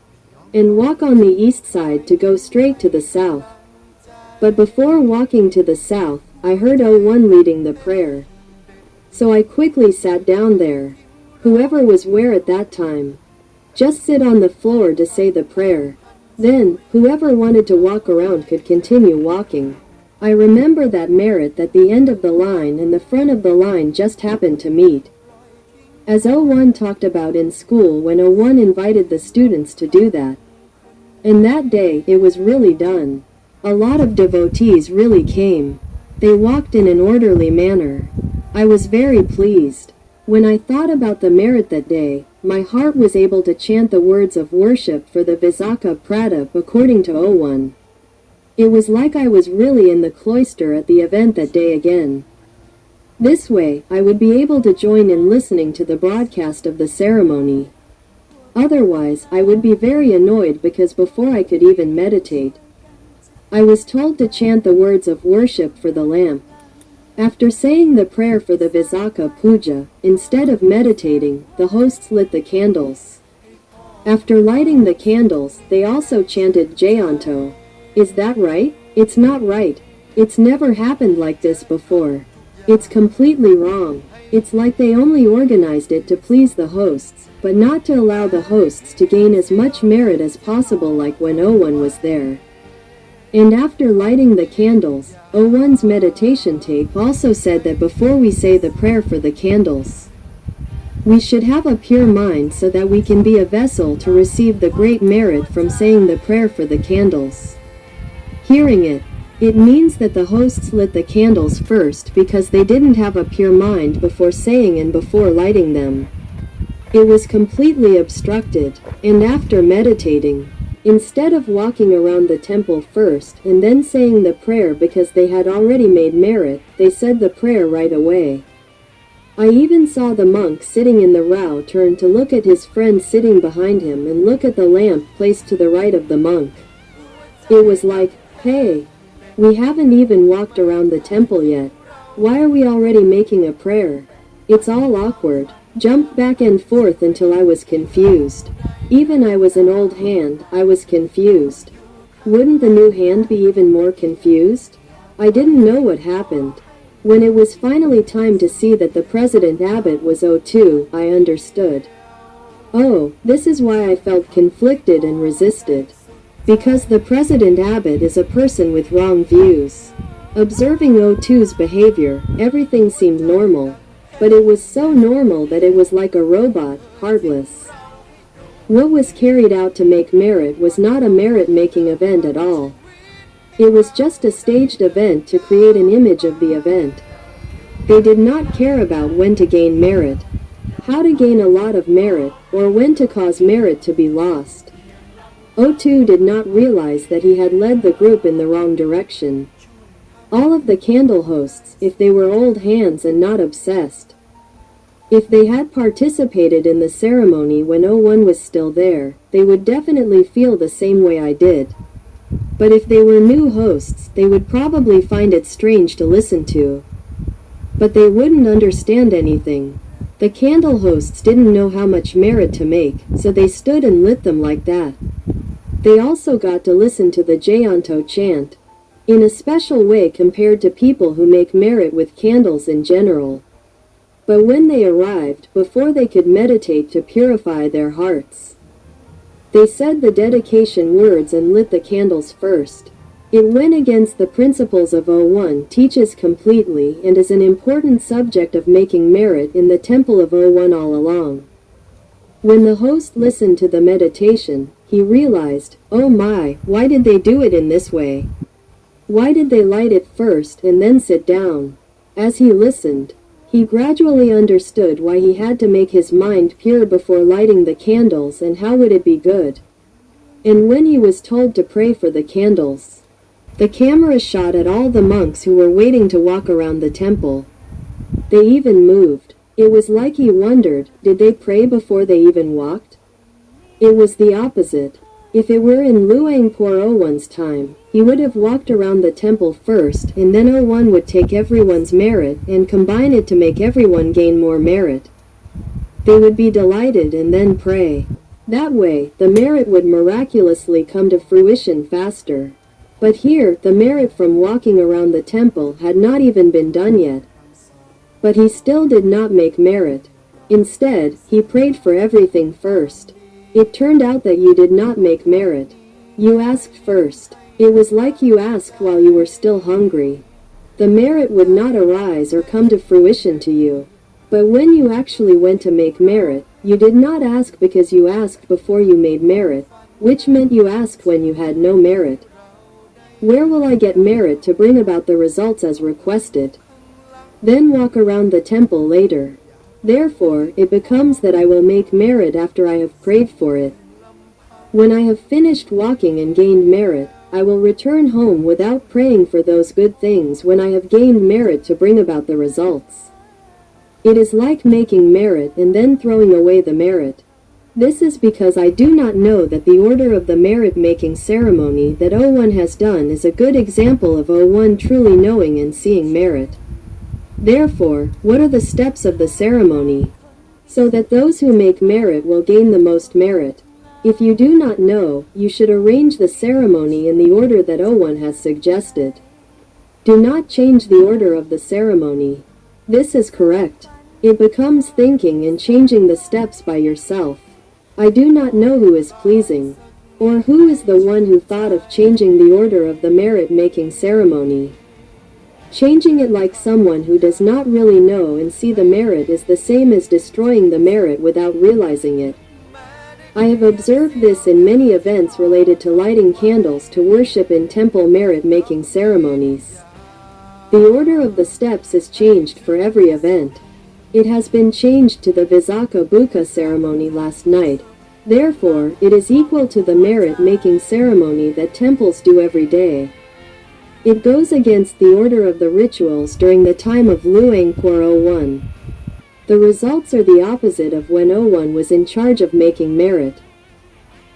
[SPEAKER 1] and walk on the east side to go straight to the south. But before walking to the south, I heard O1 leading the prayer. So I quickly sat down there. Whoever was where at that time, just sit on the floor to say the prayer. Then, whoever wanted to walk around could continue walking. I remember that merit that the end of the line and the front of the line just happened to meet. As O1 talked about in school when O1 invited the students to do that. And that day, it was really done. A lot of devotees really came. They walked in an orderly manner. I was very pleased. When I thought about the merit that day, my heart was able to chant the words of worship for the Visakha Pratap according to O1. It was like I was really in the cloister at the event that day again. This way, I would be able to join in listening to the broadcast of the ceremony. Otherwise, I would be very annoyed because before I could even meditate, I was told to chant the words of worship for the lamp. After saying the prayer for the Visakha Puja, instead of meditating, the hosts lit the candles. After lighting the candles, they also chanted Jayanto. Is that right? It's not right. It's never happened like this before. It's completely wrong. It's like they only organized it to please the hosts, but not to allow the hosts to gain as much merit as possible like when O1 was there. And after lighting the candles, O1's meditation tape also said that before we say the prayer for the candles, we should have a pure mind so that we can be a vessel to receive the great merit from saying the prayer for the candles. Hearing it, it means that the hosts lit the candles first because they didn't have a pure mind before saying and before lighting them. It was completely obstructed, and after meditating, instead of walking around the temple first and then saying the prayer because they had already made merit, they said the prayer right away. I even saw the monk sitting in the row turn to look at his friend sitting behind him and look at the lamp placed to the right of the monk. It was like, hey, We haven't even walked around the temple yet. Why are we already making a prayer? It's all awkward. Jumped back and forth until I was confused. Even I was an old hand, I was confused. Wouldn't the new hand be even more confused? I didn't know what happened. When it was finally time to see that the President Abbott was O2, I understood. Oh, this is why I felt conflicted and resisted. Because the President Abbott is a person with wrong views. Observing O2's behavior, everything seemed normal. But it was so normal that it was like a robot, heartless. What was carried out to make merit was not a merit-making event at all. It was just a staged event to create an image of the event. They did not care about when to gain merit, how to gain a lot of merit, or when to cause merit to be lost. O2 did not realize that he had led the group in the wrong direction. All of the candle hosts, if they were old hands and not obsessed. If they had participated in the ceremony when O1 was still there, they would definitely feel the same way I did. But if they were new hosts, they would probably find it strange to listen to. But they wouldn't understand anything. The candle hosts didn't know how much merit to make, so they stood and lit them like that. They also got to listen to the Jayanto chant, in a special way compared to people who make merit with candles in general. But when they arrived, before they could meditate to purify their hearts, they said the dedication words and lit the candles first. It went against the principles of O1 teaches completely and is an important subject of making merit in the temple of O1 all along. When the host listened to the meditation, he realized, oh my, why did they do it in this way? Why did they light it first and then sit down? As he listened, he gradually understood why he had to make his mind pure before lighting the candles and how would it be good. And when he was told to pray for the candles, the camera shot at all the monks who were waiting to walk around the temple. They even moved. It was like he wondered, did they pray before they even walked? It was the opposite. If it were in Luangpur O1's time, he would have walked around the temple first and then O1 would take everyone's merit and combine it to make everyone gain more merit. They would be delighted and then pray. That way, the merit would miraculously come to fruition faster. But here, the merit from walking around the temple had not even been done yet. But he still did not make merit. Instead, he prayed for everything first. It turned out that you did not make merit. You asked first. It was like you asked while you were still hungry. The merit would not arise or come to fruition to you. But when you actually went to make merit, you did not ask because you asked before you made merit, which meant you asked when you had no merit. Where will I get merit to bring about the results as requested? Then walk around the temple later. Therefore, it becomes that I will make merit after I have prayed for it. When I have finished walking and gained merit, I will return home without praying for those good things when I have gained merit to bring about the results. It is like making merit and then throwing away the merit. This is because I do not know that the order of the merit-making ceremony that O1 has done is a good example of O1 truly knowing and seeing merit. Therefore, what are the steps of the ceremony? So that those who make merit will gain the most merit. If you do not know, you should arrange the ceremony in the order that O1 has suggested. Do not change the order of the ceremony. This is correct. It becomes thinking and changing the steps by yourself. I do not know who is pleasing, or who is the one who thought of changing the order of the merit-making ceremony. Changing it like someone who does not really know and see the merit is the same as destroying the merit without realizing it. I have observed this in many events related to lighting candles to worship in temple merit-making ceremonies. The order of the steps is changed for every event. It has been changed to the Visakha Bucha ceremony last night. Therefore, it is equal to the merit-making ceremony that temples do every day. It goes against the order of the rituals during the time of Luangpur O1. The results are the opposite of when O1 was in charge of making merit.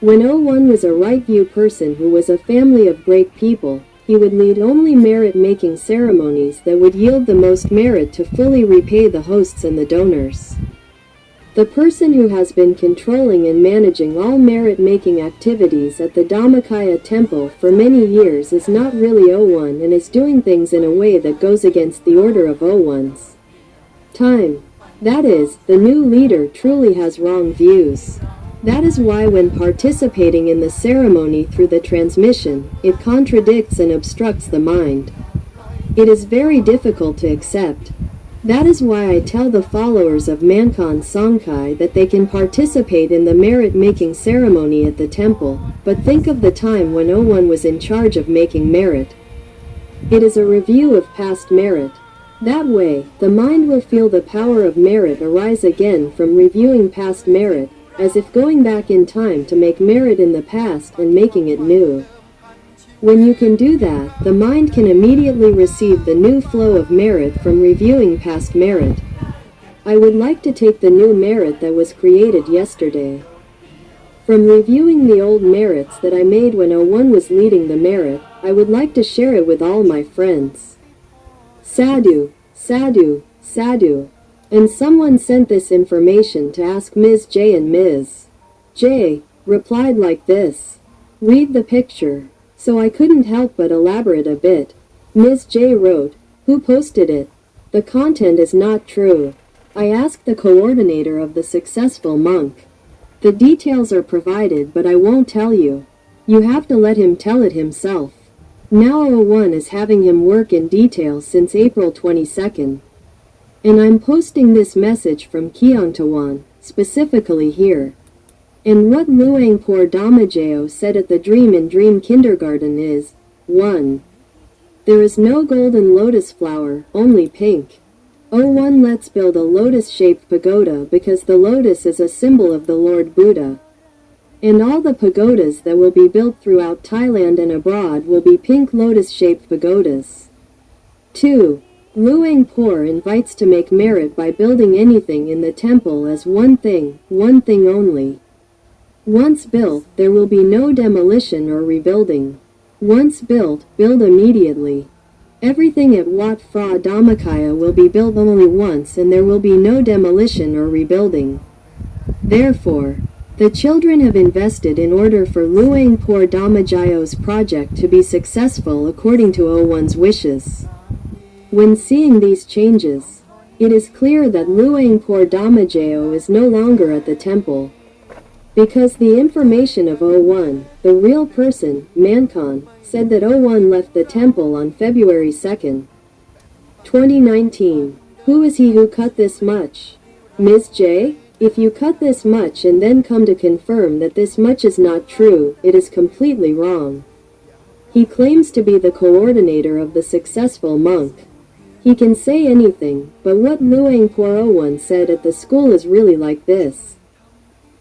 [SPEAKER 1] When O1 was a right view person who was a family of great people, he would lead only merit-making ceremonies that would yield the most merit to fully repay the hosts and the donors. The person who has been controlling and managing all merit-making activities at the Dhammakaya temple for many years is not really O1 and is doing things in a way that goes against the order of O1's time. That is, the new leader truly has wrong views. That is why when participating in the ceremony through the transmission, it contradicts and obstructs the mind. It is very difficult to accept. That is why I tell the followers of Mankan Sangkai that they can participate in the merit-making ceremony at the temple, but think of the time when O1 was in charge of making merit. It is a review of past merit. That way, the mind will feel the power of merit arise again from reviewing past merit, as if going back in time to make merit in the past and making it new. When you can do that, the mind can immediately receive the new flow of merit from reviewing past merit. I would like to take the new merit that was created yesterday. From reviewing the old merits that I made when O1 was leading the merit, I would like to share it with all my friends. Sadhu, sadhu, sadhu. And someone sent this information to ask Ms. J, and Ms. J replied like this. Read the picture. So I couldn't help but elaborate a bit. Ms. J wrote, "Who posted it? The content is not true." I asked the coordinator of the successful monk. The details are provided, but I won't tell you. You have to let him tell it himself. Now O1 is having him work in detail since April 22nd. And I'm posting this message from Kyongtawan, specifically here. And what Luangpur Damajao said at the Dream in Dream Kindergarten is, 1. There is no golden lotus flower, only pink. O1 let's build a lotus-shaped pagoda because the lotus is a symbol of the Lord Buddha. And all the pagodas that will be built throughout Thailand and abroad will be pink lotus-shaped pagodas. 2. Luangpur invites to make merit by building anything in the temple as one thing only. Once built, there will be no demolition or rebuilding. Once built, build immediately. Everything at Wat Phra Dhammakaya will be built only once and there will be no demolition or rebuilding. Therefore, the children have invested in order for Luangpur Dhammajayo's project to be successful according to O1's wishes. When seeing these changes, it is clear that Luangpur Dhammajayo is no longer at the temple. Because the information of O1, the real person, Mankan, said that O1 left the temple on February 2nd, 2019. Who is he who cut this much? Ms. J? If you cut this much and then come to confirm that this much is not true, it is completely wrong. He claims to be the coordinator of the successful monk. He can say anything, but what Luangpur O1 said at the school is really like this.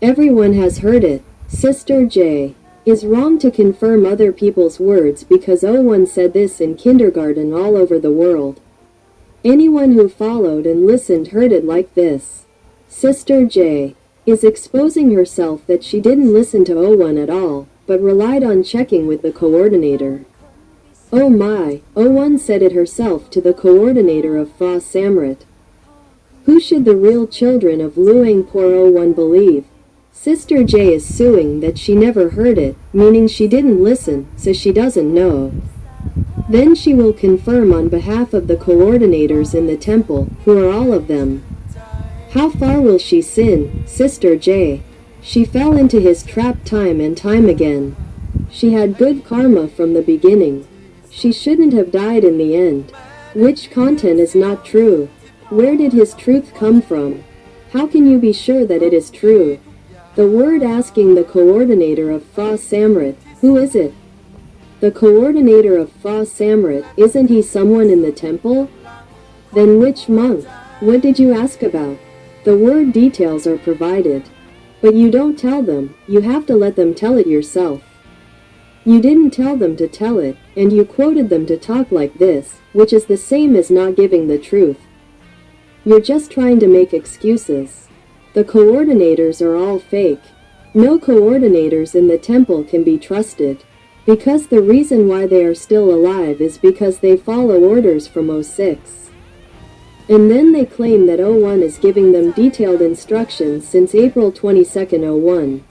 [SPEAKER 1] Everyone has heard it. Sister J is wrong to confirm other people's words because O1 said this in kindergarten all over the world. Anyone who followed and listened heard it like this. Sister J is exposing herself that she didn't listen to O1 at all, but relied on checking with the coordinator. Oh my, O1 said it herself to the coordinator of Phra Samrit. Who should the real children of Luangpur O1 believe? Sister J is suing that she never heard it, meaning she didn't listen, so she doesn't know. Then she will confirm on behalf of the coordinators in the temple, who are all of them. How far will she sin, Sister J? She fell into his trap time and time again. She had good karma from the beginning. She shouldn't have died in the end. Which content is not true? Where did his truth come from? How can you be sure that it is true? The word asking the coordinator of Phra Samrit, who is it? The coordinator of Phra Samrit, isn't he someone in the temple? Then which monk? What did you ask about? The word details are provided. But you don't tell them, you have to let them tell it yourself. You didn't tell them to tell it, and you quoted them to talk like this, which is the same as not giving the truth. You're just trying to make excuses. The coordinators are all fake. No coordinators in the temple can be trusted. Because the reason why they are still alive is because they follow orders from O6. And then they claim that O1 is giving them detailed instructions since April 22nd, O1.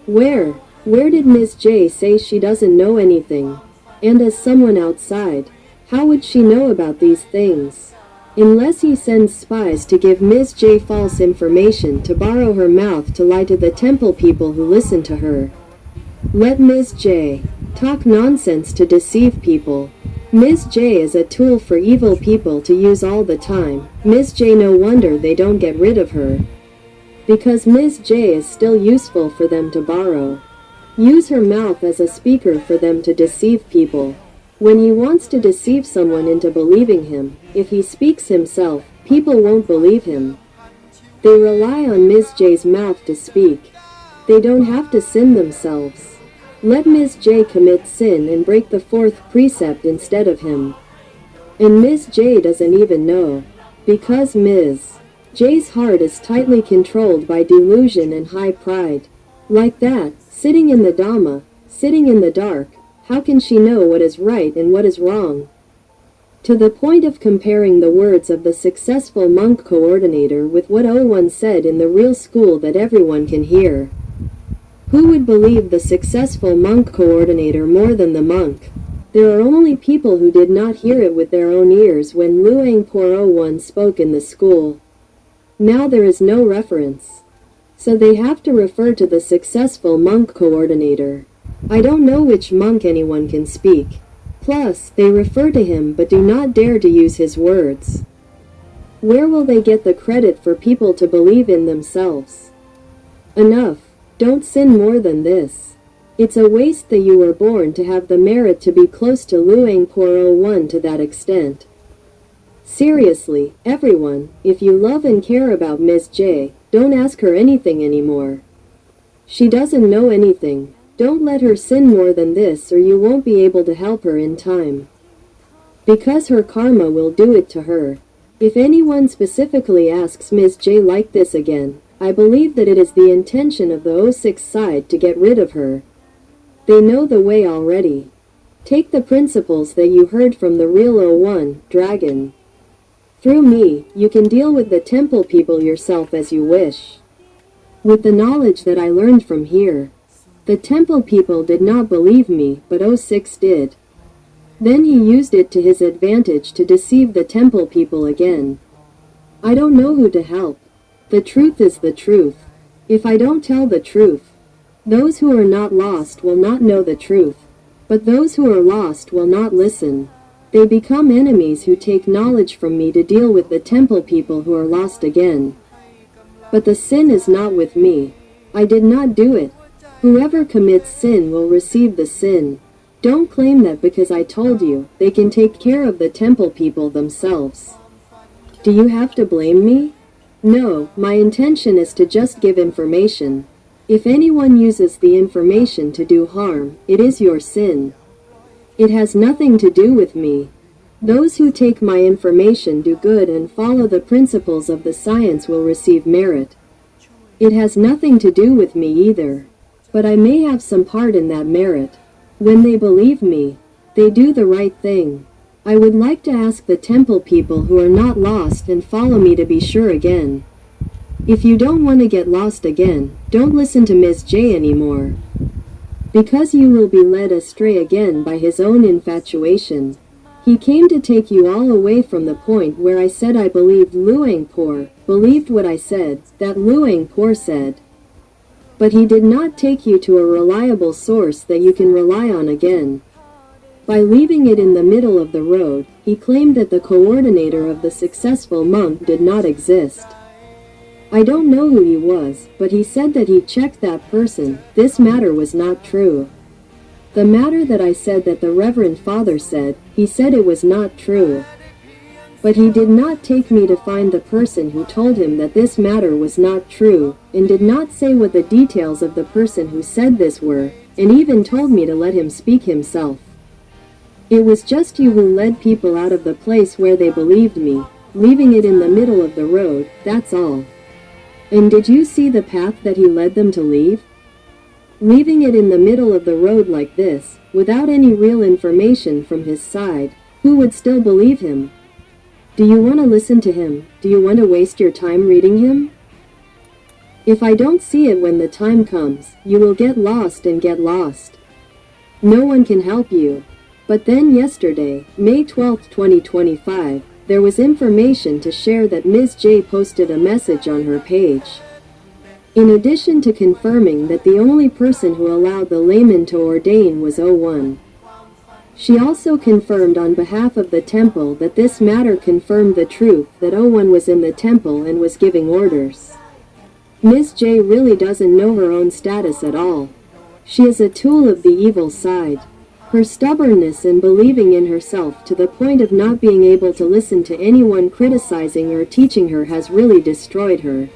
[SPEAKER 1] Where did Ms. J say she doesn't know anything? And as someone outside, how would she know about these things? Unless he sends spies to give Ms. J false information to borrow her mouth to lie to the temple people who listen to her. Let Ms. J talk nonsense to deceive people. Ms. J is a tool for evil people to use all the time. Ms. J, no wonder they don't get rid of her. Because Ms. J is still useful for them to borrow. Use her mouth as a speaker for them to deceive people. When he wants to deceive someone into believing him, if he speaks himself, people won't believe him. They rely on Ms. J's mouth to speak. They don't have to sin themselves. Let Ms. J commit sin and break the fourth precept instead of him. And Ms. J doesn't even know. Because Ms. J's heart is tightly controlled by delusion and high pride. Like that, sitting in the Dhamma, sitting in the dark, how can she know what is right and what is wrong? To the point of comparing the words of the successful monk coordinator with what O1 said in the real school that everyone can hear. Who would believe the successful monk coordinator more than the monk? There are only people who did not hear it with their own ears when Luang Por O1 spoke in the school. Now there is no reference. So they have to refer to the successful monk coordinator. I don't know which monk anyone can speak. Plus, they refer to him but do not dare to use his words. Where will they get the credit for people to believe in themselves? Enough. Don't sin more than this. It's a waste that you were born to have the merit to be close to Luang Por O1 to that extent. Seriously, everyone, if you love and care about Ms. J, don't ask her anything anymore. She doesn't know anything. Don't let her sin more than this or you won't be able to help her in time. Because her karma will do it to her. If anyone specifically asks Ms. J like this again, I believe that it is the intention of the O6 side to get rid of her. They know the way already. Take the principles that you heard from the real O1, Dragon. Through me, you can deal with the temple people yourself as you wish. With the knowledge that I learned from here. The temple people did not believe me, but O6 did. Then he used it to his advantage to deceive the temple people again. I don't know who to help. The truth is the truth. If I don't tell the truth, those who are not lost will not know the truth. But those who are lost will not listen. They become enemies who take knowledge from me to deal with the temple people who are lost again. But the sin is not with me. I did not do it. Whoever commits sin will receive the sin. Don't claim that because I told you, they can take care of the temple people themselves. Do you have to blame me? No, my intention is to just give information. If anyone uses the information to do harm, it is your sin. It has nothing to do with me. Those who take my information do good and follow the principles of the science will receive merit. It has nothing to do with me either. But I may have some part in that merit. When they believe me, they do the right thing. I would like to ask the temple people who are not lost and follow me to be sure again. If you don't want to get lost again, don't listen to Ms. J anymore. Because you will be led astray again by his own infatuation. He came to take you all away from the point where I said I believed Luang Por, believed what I said, that Luang Por said. But he did not take you to a reliable source that you can rely on again. By leaving it in the middle of the road, he claimed that the coordinator of the successful monk did not exist. I don't know who he was, but he said that he checked that person. This matter was not true. The matter that I said that the Reverend Father said, he said it was not true. But he did not take me to find the person who told him that this matter was not true, and did not say what the details of the person who said this were, and even told me to let him speak himself. It was just you who led people out of the place where they believed me, leaving it in the middle of the road, that's all. And did you see the path that he led them to leave? Leaving it in the middle of the road like this, without any real information from his side, who would still believe him? Do you want to listen to him? Do you want to waste your time reading him? If I don't see it when the time comes, you will get lost and get lost. No one can help you. But then yesterday, May 12, 2025, there was information to share that Ms. J posted a message on her page. In addition to confirming that the only person who allowed the layman to ordain was O1. She also confirmed on behalf of the temple that this matter confirmed the truth that O1 was in the temple and was giving orders. Ms. J really doesn't know her own status at all. She is a tool of the evil side. Her stubbornness and believing in herself to the point of not being able to listen to anyone criticizing or teaching her has really destroyed her.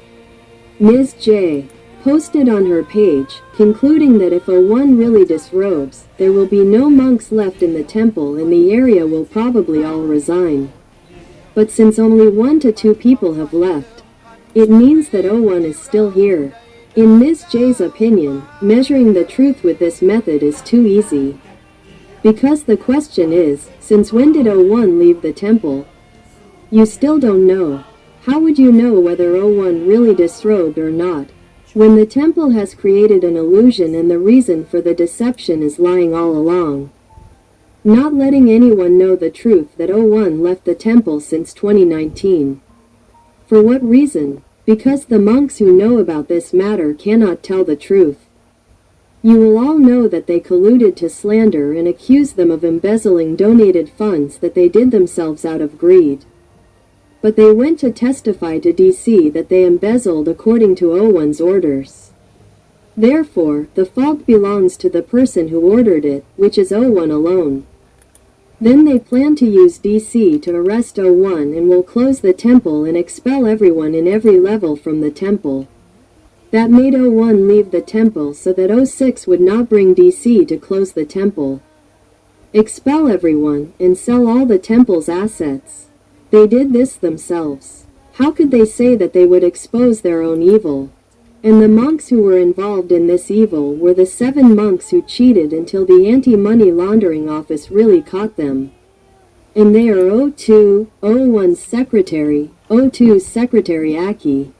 [SPEAKER 1] Ms. J posted on her page, concluding that if O1 really disrobes, there will be no monks left in the temple and the area will probably all resign. But since only 1 to 2 people have left, it means that O1 is still here. In Ms. J's opinion, measuring the truth with this method is too easy. Because the question is, since when did O1 leave the temple? You still don't know. How would you know whether O1 really disrobed or not, when the temple has created an illusion and the reason for the deception is lying all along? Not letting anyone know the truth that O1 left the temple since 2019. For what reason? Because the monks who know about this matter cannot tell the truth. You will all know that they colluded to slander and accuse them of embezzling donated funds that they did themselves out of greed. But they went to testify to DC that they embezzled according to O1's orders. Therefore, the fault belongs to the person who ordered it, which is O1 alone. Then they plan to use DC to arrest O1 and will close the temple and expel everyone in every level from the temple. That made O1 leave the temple so that O6 would not bring DC to close the temple. Expel everyone, and sell all the temple's assets. They did this themselves. How could they say that they would expose their own evil? And the monks who were involved in this evil were the 7 monks who cheated until the anti-money laundering office really caught them. And they are O2, O1's secretary, O2's secretary Aki,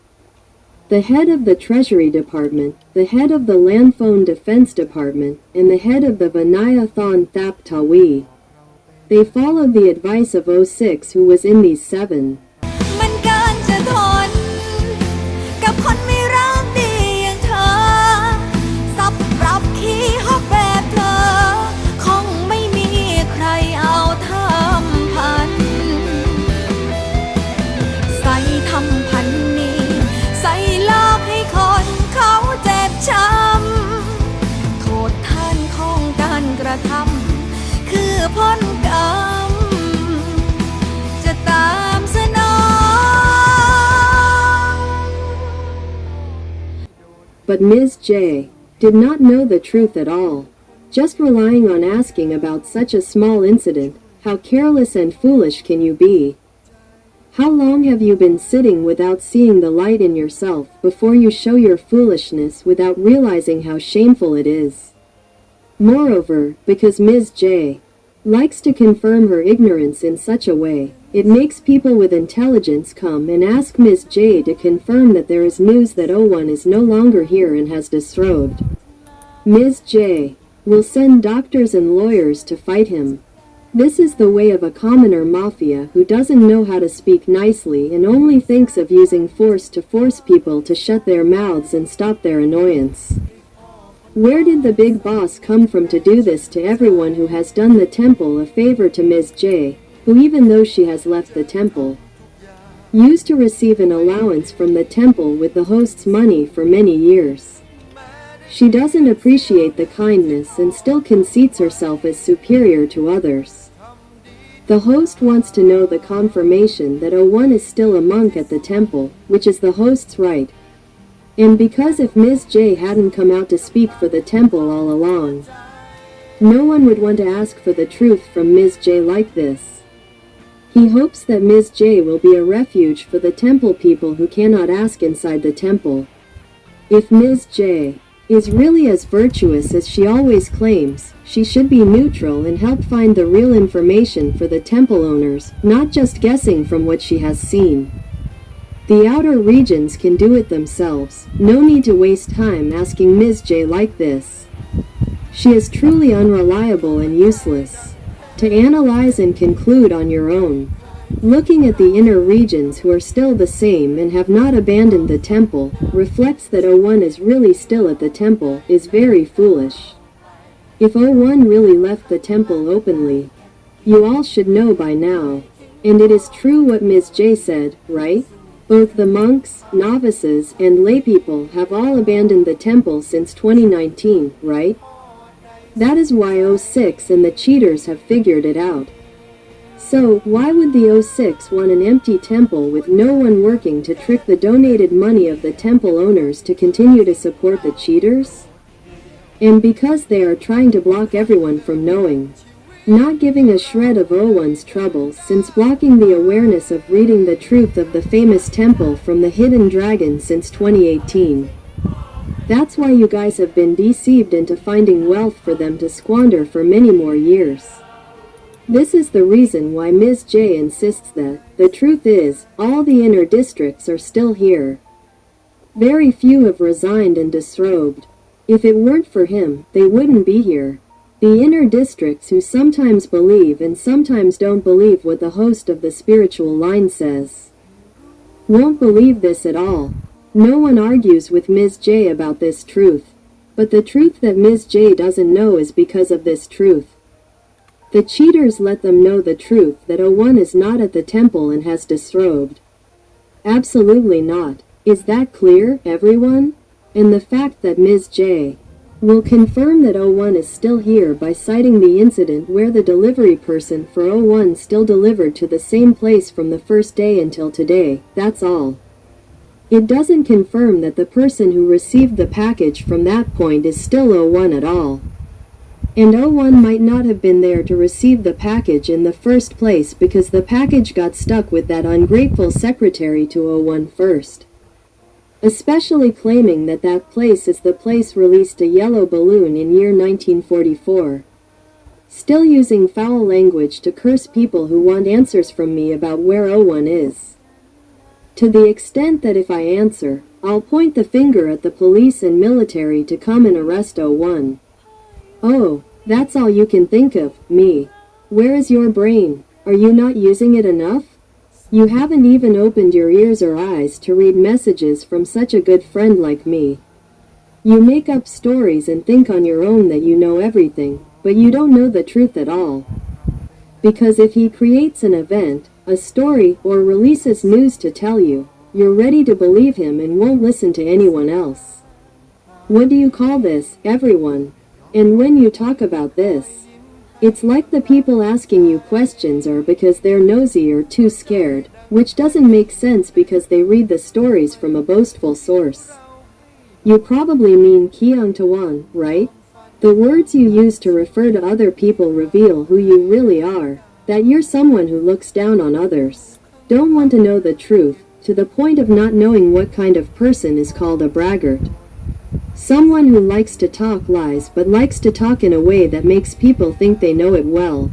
[SPEAKER 1] the head of the Treasury Department, the head of the Landphone Defense Department, and the head of the Vinayathon Thap Tawi. They followed the advice of O6 who was in these 7.
[SPEAKER 3] มันเกินจะทนกับคนไม่รักดีอย่างเธอสับปรับขี้ฮอกแบบเธอคงไม่มีใครเอาทำพันใส่ทำพันนี้ใส่ลอกให้คนเขาเจ็บช้ำโทษท่านของการกระทำคือพ้นกรรมจะตามสนอง
[SPEAKER 1] But Ms. J did not know the truth at all. Just relying on asking about such a small incident, how careless and foolish can you be? How long have you been sitting without seeing the light in yourself before you show your foolishness without realizing how shameful it is? Moreover, because Ms. J likes to confirm her ignorance in such a way, it makes people with intelligence come and ask Ms. J to confirm that there is news that O1 is no longer here and has disrobed. Ms. J will send doctors and lawyers to fight him. This is the way of a commoner mafia who doesn't know how to speak nicely and only thinks of using force to force people to shut their mouths and stop their annoyance. Where did the big boss come from to do this to everyone who has done the temple a favor to Ms. J, who even though she has left the temple, used to receive an allowance from the temple with the host's money for many years? She doesn't appreciate the kindness and still conceits herself as superior to others. The host wants to know the confirmation that O1 is still a monk at the temple, which is the host's right. And because if Ms. J hadn't come out to speak for the temple all along, no one would want to ask for the truth from Ms. J like this. He hopes that Ms. J will be a refuge for the temple people who cannot ask inside the temple. If Ms. J is really as virtuous as she always claims. She should be neutral and help find the real information for the temple owners, not just guessing from what she has seen. The outer regions can do it themselves. No need to waste time asking Ms. J like this. She is truly unreliable and useless to analyze and conclude on your own. Looking at the inner regions who are still the same and have not abandoned the temple, reflects that O1 is really still at the temple, is very foolish. If O1 really left the temple openly, you all should know by now. And it is true what Ms. J said, right? Both the monks, novices, and laypeople have all abandoned the temple since 2019, right? That is why O6 and the cheaters have figured it out. So, why would the O6 want an empty temple with no one working to trick the donated money of the temple owners to continue to support the cheaters? And because they are trying to block everyone from knowing. Not giving a shred of O1's troubles since blocking the awareness of reading the truth of the famous temple from the hidden dragon since 2018. That's why you guys have been deceived into finding wealth for them to squander for many more years. This is the reason why Ms. J insists that, the truth is, all the inner districts are still here. Very few have resigned and disrobed. If it weren't for him, they wouldn't be here. The inner districts who sometimes believe and sometimes don't believe what the host of the spiritual line says. Won't believe this at all. No one argues with Ms. J about this truth. But the truth that Ms. J doesn't know is because of this truth. The cheaters let them know the truth that O1 is not at the temple and has disrobed. Absolutely not. Is that clear, everyone? And the fact that Ms. J will confirm that O1 is still here by citing the incident where the delivery person for O1 still delivered to the same place from the first day until today, that's all. It doesn't confirm that the person who received the package from that point is still O1 at all. And O1 might not have been there to receive the package in the first place because the package got stuck with that ungrateful secretary to O1 first. Especially claiming that that place is the place released a yellow balloon in year 1944. Still using foul language to curse people who want answers from me about where O1 is. To the extent that if I answer, I'll point the finger at the police and military to come and arrest O1. Oh, that's all you can think of, me. Where is your brain? Are you not using it enough? You haven't even opened your ears or eyes to read messages from such a good friend like me. You make up stories and think on your own that you know everything, but you don't know the truth at all. Because if he creates an event, a story, or releases news to tell you, you're ready to believe him and won't listen to anyone else. What do you call this, everyone? And when you talk about this, it's like the people asking you questions are because they're nosy or too scared, which doesn't make sense because they read the stories from a boastful source. You probably mean Kyung Tawan, right? The words you use to refer to other people reveal who you really are, that you're someone who looks down on others, don't want to know the truth, to the point of not knowing what kind of person is called a braggart. Someone who likes to talk lies but likes to talk in a way that makes people think they know it well,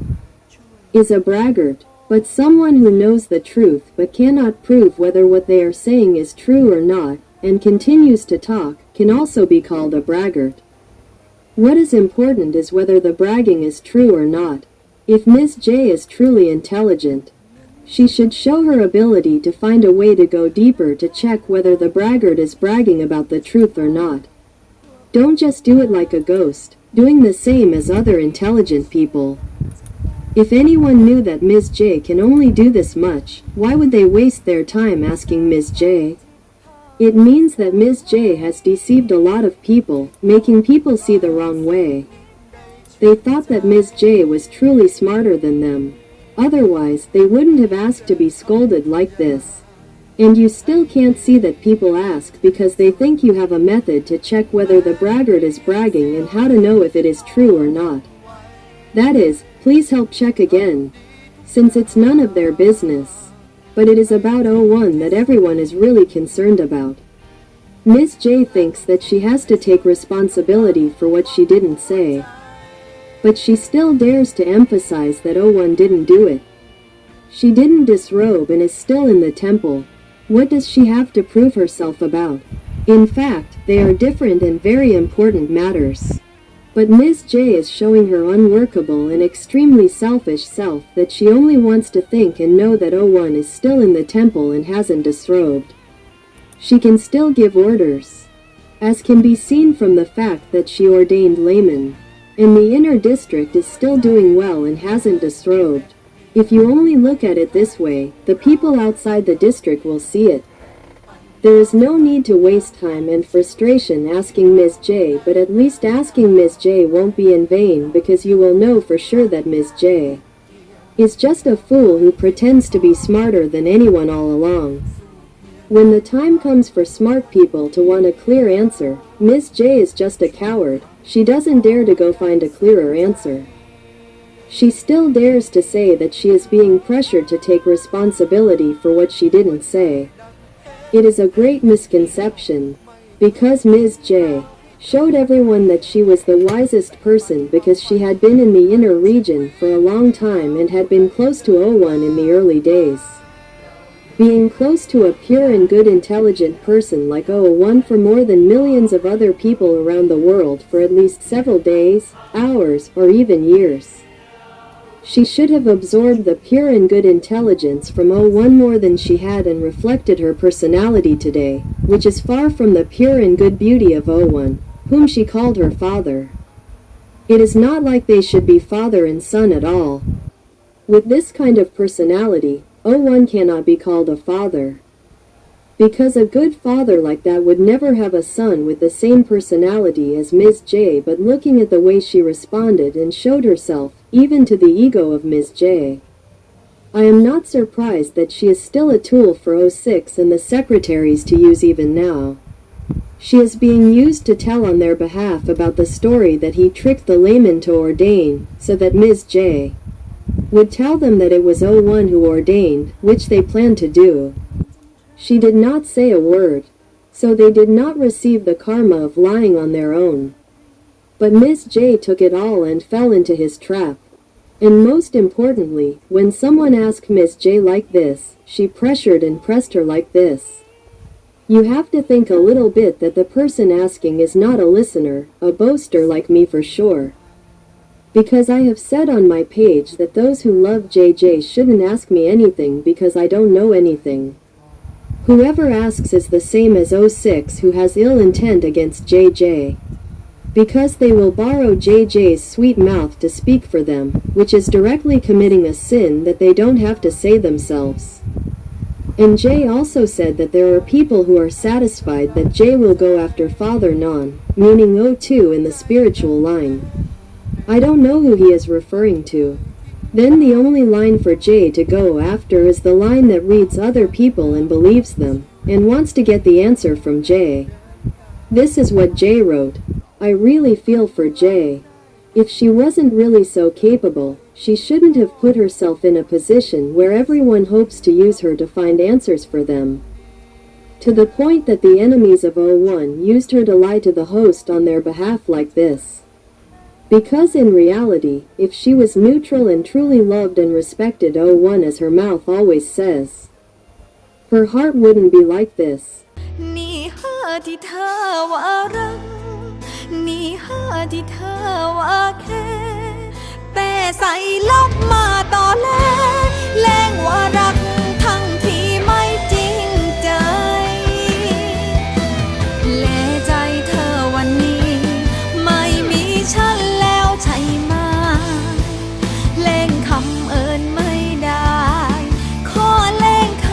[SPEAKER 1] is a braggart. But someone who knows the truth but cannot prove whether what they are saying is true or not, and continues to talk, can also be called a braggart. What is important is whether the bragging is true or not. If Ms. J is truly intelligent, she should show her ability to find a way to go deeper to check whether the braggart is bragging about the truth or not. Don't just do it like a ghost, doing the same as other intelligent people. If anyone knew that Ms. J can only do this much, why would they waste their time asking Ms. J? It means that Ms. J has deceived a lot of people, making people see the wrong way. They thought that Ms. J was truly smarter than them. Otherwise, they wouldn't have asked to be scolded like this. And you still can't see that people ask because they think you have a method to check whether the braggart is bragging and how to know if it is true or not. That is, please help check again. Since it's none of their business. But it is about O1 that everyone is really concerned about. Miss J thinks that she has to take responsibility for what she didn't say. But she still dares to emphasize that O1 didn't do it. She didn't disrobe and is still in the temple. What does she have to prove herself about? In fact, they are different and very important matters. But Miss J is showing her unworkable and extremely selfish self that she only wants to think and know that O1 is still in the temple and hasn't disrobed. She can still give orders, as can be seen from the fact that she ordained laymen, and the inner district is still doing well and hasn't disrobed. If you only look at it this way, the people outside the district will see it. There is no need to waste time and frustration asking Ms. J, but at least asking Ms. J won't be in vain because you will know for sure that Ms. J is just a fool who pretends to be smarter than anyone all along. When the time comes for smart people to want a clear answer, Ms. J is just a coward. She doesn't dare to go find a clearer answer. She still dares to say that she is being pressured to take responsibility for what she didn't say. It is a great misconception, because Ms. J showed everyone that she was the wisest person because she had been in the inner region for a long time and had been close to O1 in the early days. Being close to a pure and good intelligent person like O1 for more than millions of other people around the world for at least several days, hours, or even years. She should have absorbed the pure and good intelligence from O1 more than she had and reflected her personality today, which is far from the pure and good beauty of O1, whom she called her father. It is not like they should be father and son at all. With this kind of personality, O1 cannot be called a father. Because a good father like that would never have a son with the same personality as Ms. J, but looking at the way she responded and showed herself, even to the ego of Ms. J, I am not surprised that she is still a tool for O6 and the secretaries to use even now. She is being used to tell on their behalf about the story that he tricked the layman to ordain, so that Ms. J would tell them that it was O1 who ordained, which they planned to do. She did not say a word, so they did not receive the karma of lying on their own. But Ms. J took it all and fell into his trap. And most importantly, when someone asked Ms. J like this, she pressured and pressed her like this. You have to think a little bit that the person asking is not a listener, a boaster like me for sure. Because I have said on my page that those who love JJ shouldn't ask me anything because I don't know anything. Whoever asks is the same as O6 who has ill intent against JJ. Because they will borrow JJ's sweet mouth to speak for them, which is directly committing a sin that they don't have to say themselves. And J also said that there are people who are satisfied that J will go after Father Non, meaning O2 in the spiritual line. I don't know who he is referring to. Then the only line for J to go after is the line that reads other people and believes them, and wants to get the answer from J. This is what J wrote. I really feel for J. If she wasn't really so capable, she shouldn't have put herself in a position where everyone hopes to use her to find answers for them. To the point that the enemies of O1 used her to lie to the host on their behalf like this. Because in reality, if she was neutral and truly loved and respected O1 as her mouth always says, her heart wouldn't be like this.
[SPEAKER 3] นี่ห้าที่เธอว่ารักนี่ห้าที่เธอว่าแค่แต่ใส่ลับมาต่อแลแรงว่ารักทั้งที่ไม่จริงใจและใจเธอวันนี้ไม่มีฉันแล้วใช่ไหมเล่งคำเอิญไม่ได้ขอเล่งค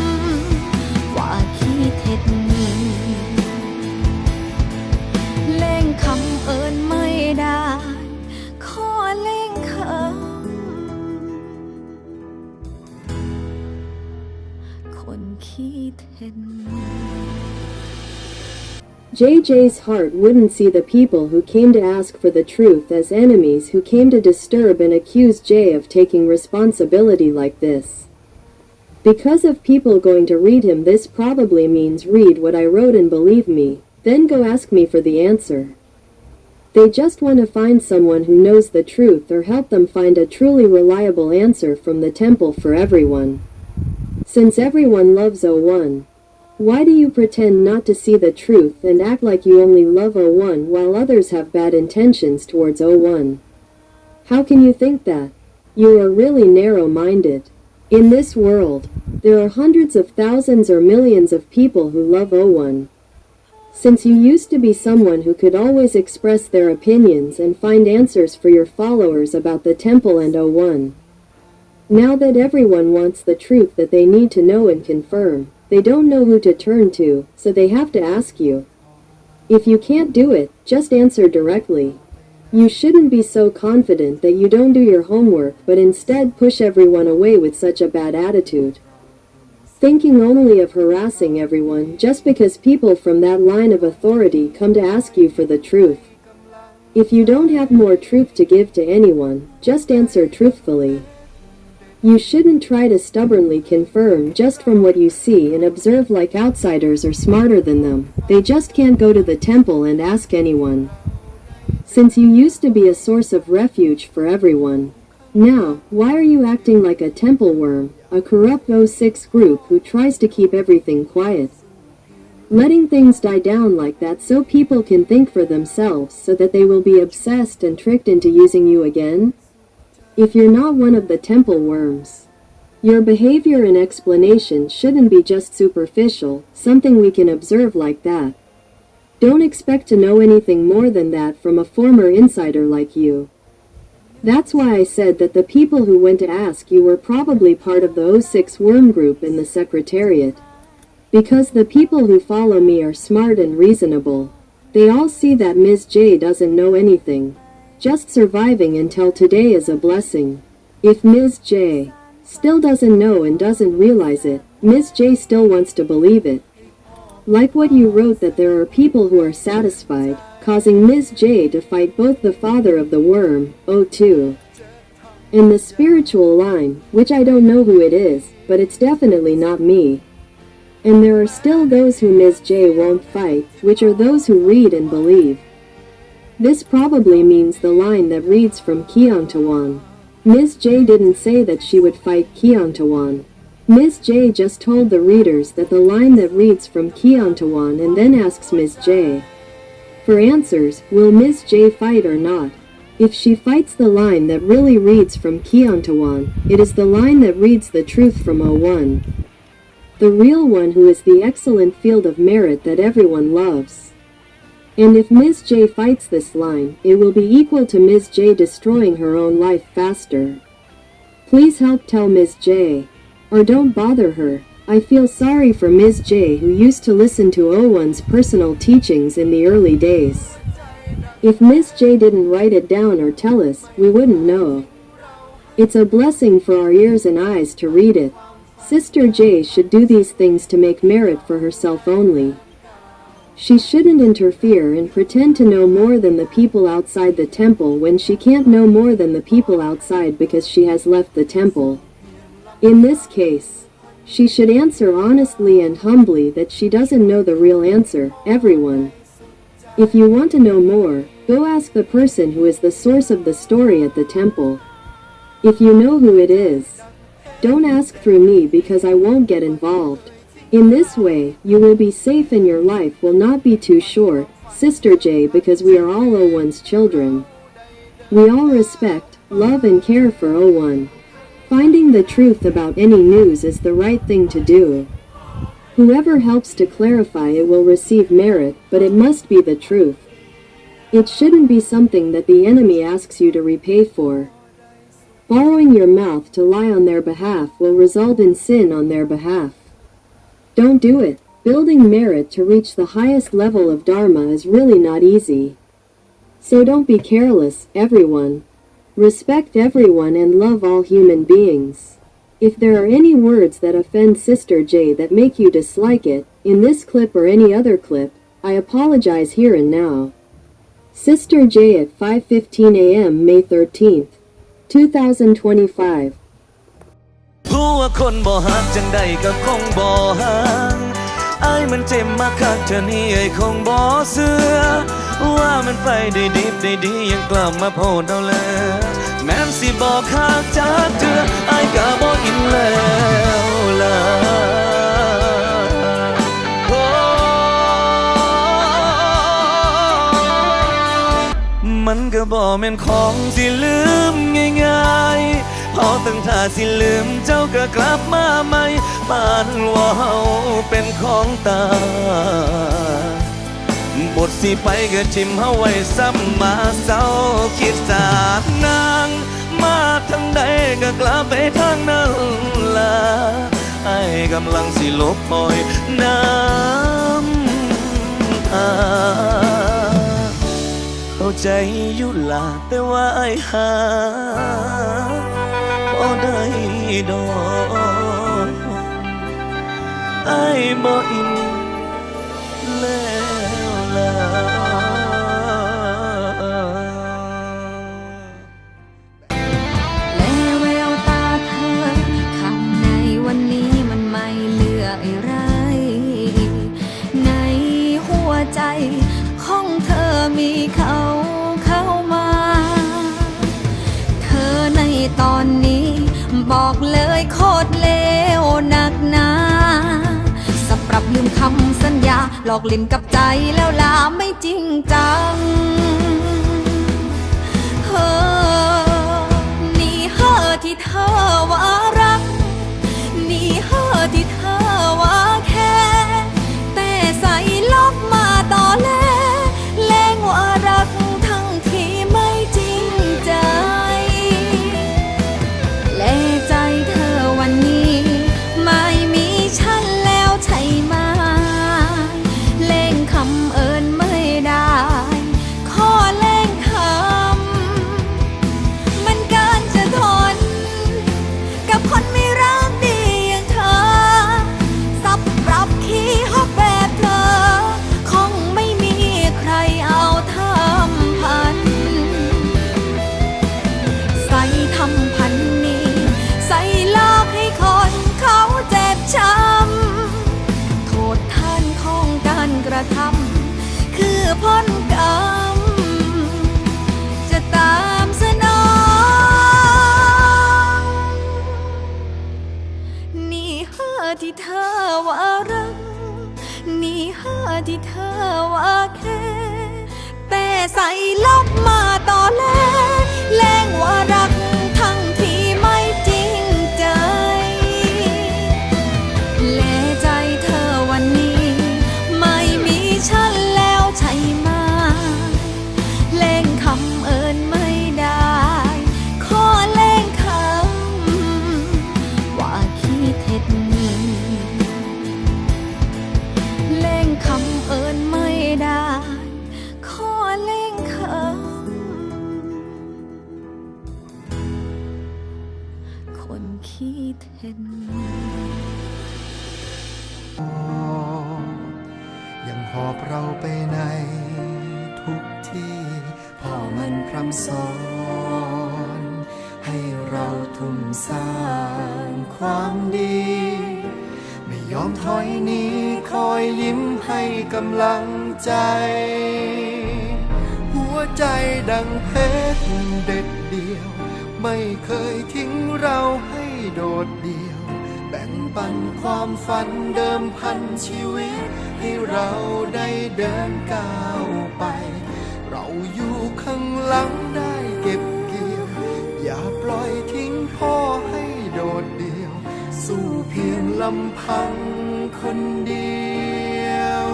[SPEAKER 3] ำว่าขี้เท็จเล่งคำเอิญไม่ได้ขอเล่งคำคนขี้เท็จ
[SPEAKER 1] JJ's heart wouldn't see the people who came to ask for the truth as enemies who came to disturb and accuse J of taking responsibility like this. Because of people going to read him, this probably means read what I wrote and believe me, then go ask me for the answer. They just want to find someone who knows the truth or help them find a truly reliable answer from the temple for everyone. Since everyone loves O1, why do you pretend not to see the truth and act like you only love O1 while others have bad intentions towards O1? How can you think that? You are really narrow-minded. In this world, there are hundreds of thousands or millions of people who love O1. Since you used to be someone who could always express their opinions and find answers for your followers about the temple and O1. Now that everyone wants the truth that they need to know and confirm, they don't know who to turn to, so they have to ask you. If you can't do it, just answer directly. You shouldn't be so confident that you don't do your homework but instead push everyone away with such a bad attitude. Thinking only of harassing everyone just because people from that line of authority come to ask you for the truth. If you don't have more truth to give to anyone, just answer truthfully. You shouldn't try to stubbornly confirm just from what you see and observe like outsiders are smarter than them. They just can't go to the temple and ask anyone. Since you used to be a source of refuge for everyone, now, why are you acting like a temple worm, a corrupt O6 group who tries to keep everything quiet? Letting things die down like that so people can think for themselves so that they will be obsessed and tricked into using you again? If you're not one of the temple worms, your behavior and explanation shouldn't be just superficial, something we can observe like that. Don't expect to know anything more than that from a former insider like you. That's why I said that the people who went to ask you were probably part of the O6 worm group in the Secretariat. Because the people who follow me are smart and reasonable. They all see that Ms. J doesn't know anything. Just surviving until today is a blessing. If Ms. J still doesn't know and doesn't realize it, Ms. J still wants to believe it. Like what you wrote that there are people who are satisfied, causing Ms. J to fight both the father of the worm, O2, and the spiritual line, which I don't know who it is, but it's definitely not me. And there are still those who Ms. J won't fight, which are those who read and believe. This probably means the line that reads from Kyongtawan. Ms. J didn't say that she would fight Kyongtawan. Ms. J just told the readers that the line that reads from Kyongtawan and then asks Ms. J for answers, will Ms. J fight or not? If she fights the line that really reads from Kyongtawan, it is the line that reads the truth from O1. The real one who is the excellent field of merit that everyone loves. And if Ms. J fights this line, it will be equal to Ms. J destroying her own life faster. Please help tell Ms. J. Or don't bother her. I feel sorry for Ms. J who used to listen to O1's personal teachings in the early days. If Ms. J didn't write it down or tell us, we wouldn't know. It's a blessing for our ears and eyes to read it. Sister J should do these things to make merit for herself only. She shouldn't interfere and pretend to know more than the people outside the temple when she can't know more than the people outside because she has left the temple. In this case, she should answer honestly and humbly that she doesn't know the real answer, everyone. If you want to know more, go ask the person who is the source of the story at the temple. If you know who it is, don't ask through me because I won't get involved. In this way, you will be safe and your life will not be too short, Sister J, because we are all O1's children. We all respect, love and care for O1. Finding the truth about any news is the right thing to do. Whoever helps to clarify it will receive merit, but it must be the truth. It shouldn't be something that the enemy asks you to repay for. Borrowing your mouth to lie on their behalf will result in sin on their behalf. Don't do it. Building merit to reach the highest level of Dharma is really not easy. So don't be careless, everyone. Respect everyone and love all human beings. If there are any words that offend Sister J that make you dislike it, in this clip or any other clip, I apologize here and now. Sister J at 5:15 a.m. May 13th, 2025.
[SPEAKER 2] ผู้ว่าคนบ่ฮักจังใดก็คงบ่ห่างไอ้มันเจ็บมาคักเธอนี่ไอ้คงบ่เสือว่ามันไปได้ดีได้ดียังกลับมาโพดเอาเลยแม้นสิบอกคักจากเธอไอ้ก็บ่อินแล้วล่ะมันก็บ่แม่นของสิลืมง่ายๆพอตั้งท่าสิลืมเจ้าก็กลับมาใหม่ปานว่าเฮาเป็นของตาบทสิไปก็ทิมเฮาไว้ซ้ำมาเศร้าคิดสาดนางมาทางใดก็กลับไปทางนั้นล่ะไอ้กำลังสิลบปล่อยน้ำตาเข้าใจอยู่ล่ะแต่ว่าไอ้หาบ่ได้ดอกไอ้บ่อินแล้วล่ะ
[SPEAKER 3] และแววตาเธอข้างในวันนี้มันไม่เหลืออะไรในหัวใจของเธอมีเขาเข้ามาเธอในตอนนี้บอกเลยโคตรเลวหนักหนาสำหรับลืมคำสัญญาหลอกเล่นกับใจแล้วลาไม่จริงจังเฮ้อนี่เฮ้อที่เธอว่ารักนี่เฮ้อที่เธอว่าแค่แต่ใส่ลบมาต่อแลแรงว่ารักทั้งที่ไม่จริงใจและใจเธอวันนี้ไม่มีฉันแล้วใช่ไหมเล่งคำเอิญไม่ได้ขอเล่งคำมันเกินจะทนกับคนไม่รักดีอย่างเธอสับปรับขี้ฮอกแบบเธอคงไม่มีใครเอาทำพันใส่ทำพันนี้ใส่ลอกให้คนเขาเจ็บช้ำโทษท่านของการกระทำคือผลกรรมจะตามสนองนี่เฮ้อที่เธอว่ารักนี่เฮ้อที่เธอว่าแค่แต่ใส่ลบมาต่อแลแรงว่ารักทั้งที่ไม่จริงใจและใจเธอวันนี้ไม่มีฉันแล้วใช่ไหมเล่งคำเอิญไม่ได้ขอเล่งคำว่าขี้เท็จเล่งคำเอิญไม่ได้ขอเล่งคำคนขี้เท็จ
[SPEAKER 4] ยังหอบเราไปในทุกที่พ่อมันพร่ำสอนให้เราทุ่มสร้างความดี ไม่ยอมถอยหนีคอยยิ้มให้กำลังใจ หัวใจดังเพชรเด็ดเดี่ยวไม่เคยทิ้งเราให้โดดเดี่ยว แบ่งปันความฝันเดิมพันชีวิตให้เราได้เดินก้าวไป เราอยู่ข้างหลังได้เก็บเกี่ยว อย่าปล่อยทิ้งพ่อให้โดดเดี่ยว สู้เพียงลำพังคนเดียว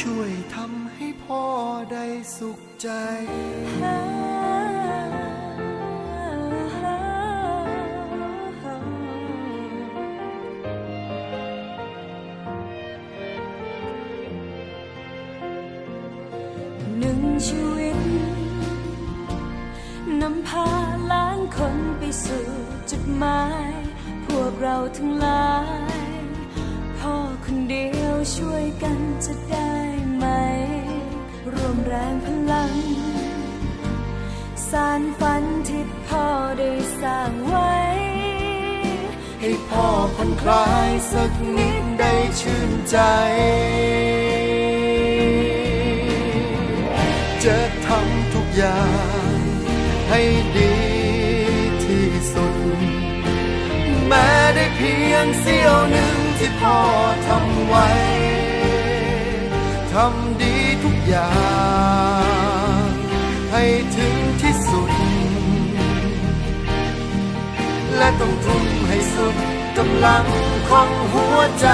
[SPEAKER 4] ช่วยทำให้พ่อได้สุขใจ
[SPEAKER 5] หนึ่งชีวิตนำพาล้านคนไปสู่จุดหมายพวกเราทั้งหลายพ่อคนเดียวช่วยกันจะได้ไหมร่วมแรงพลังสานฝันที่พ่อได้สร้างไว้
[SPEAKER 4] ให้พ่อผ่อนคลายสักนิดได้ชื่นใจจะทำทุกอย่างให้ดีที่สุดแม้ได้เพียงเสี้ยวหนึ่งที่พ่อทำไว้ทำดีทุกอย่างให้ถึงที่สุดและต้องทุ่มให้สุดกำลังของหัวใจ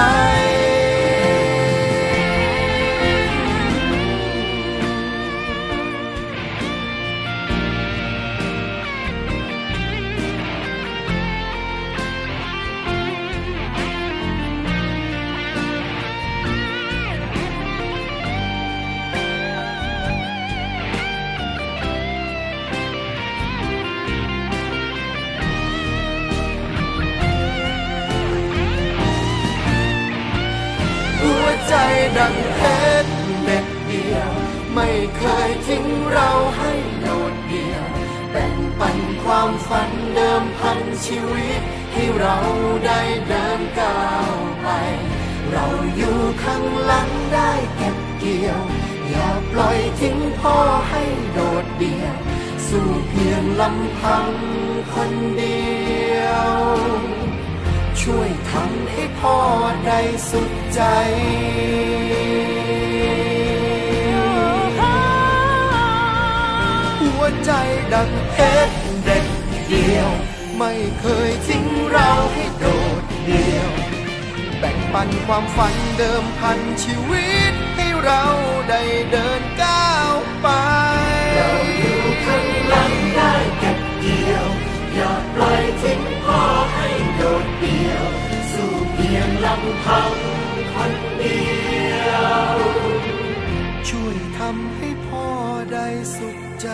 [SPEAKER 4] ใจดังเพชรเม็ดเดียวไม่เคยทิ้งเราให้โดดเดี่ยวแบ่งปันความฝันเดิมพันชีวิตให้เราได้เดินก้าวไปเราอยู่ข้างหลังได้เก็บเกี่ยวอย่าปล่อยทิ้งพ่อให้โดดเดี่ยวสู้เพียงลำพังคนเดียวช่วยทำให้พ่อได้สุดใจหัวใจดังเพชรเด็ดเดียวไม่เคยทิ้งเราให้โดดเดี่ยวแบ่งปันความฝันเดิมพันชีวิตให้เราได้เดินก้าวไปเราอยู่ข้างหลังได้เก็บเกี่ยวอย่าปล่อยทิ้งพ่อให้โดดเดี่ยวสู้เพียงลำพังคนเดียวช่วยทำให้พ่อได้สุขใจ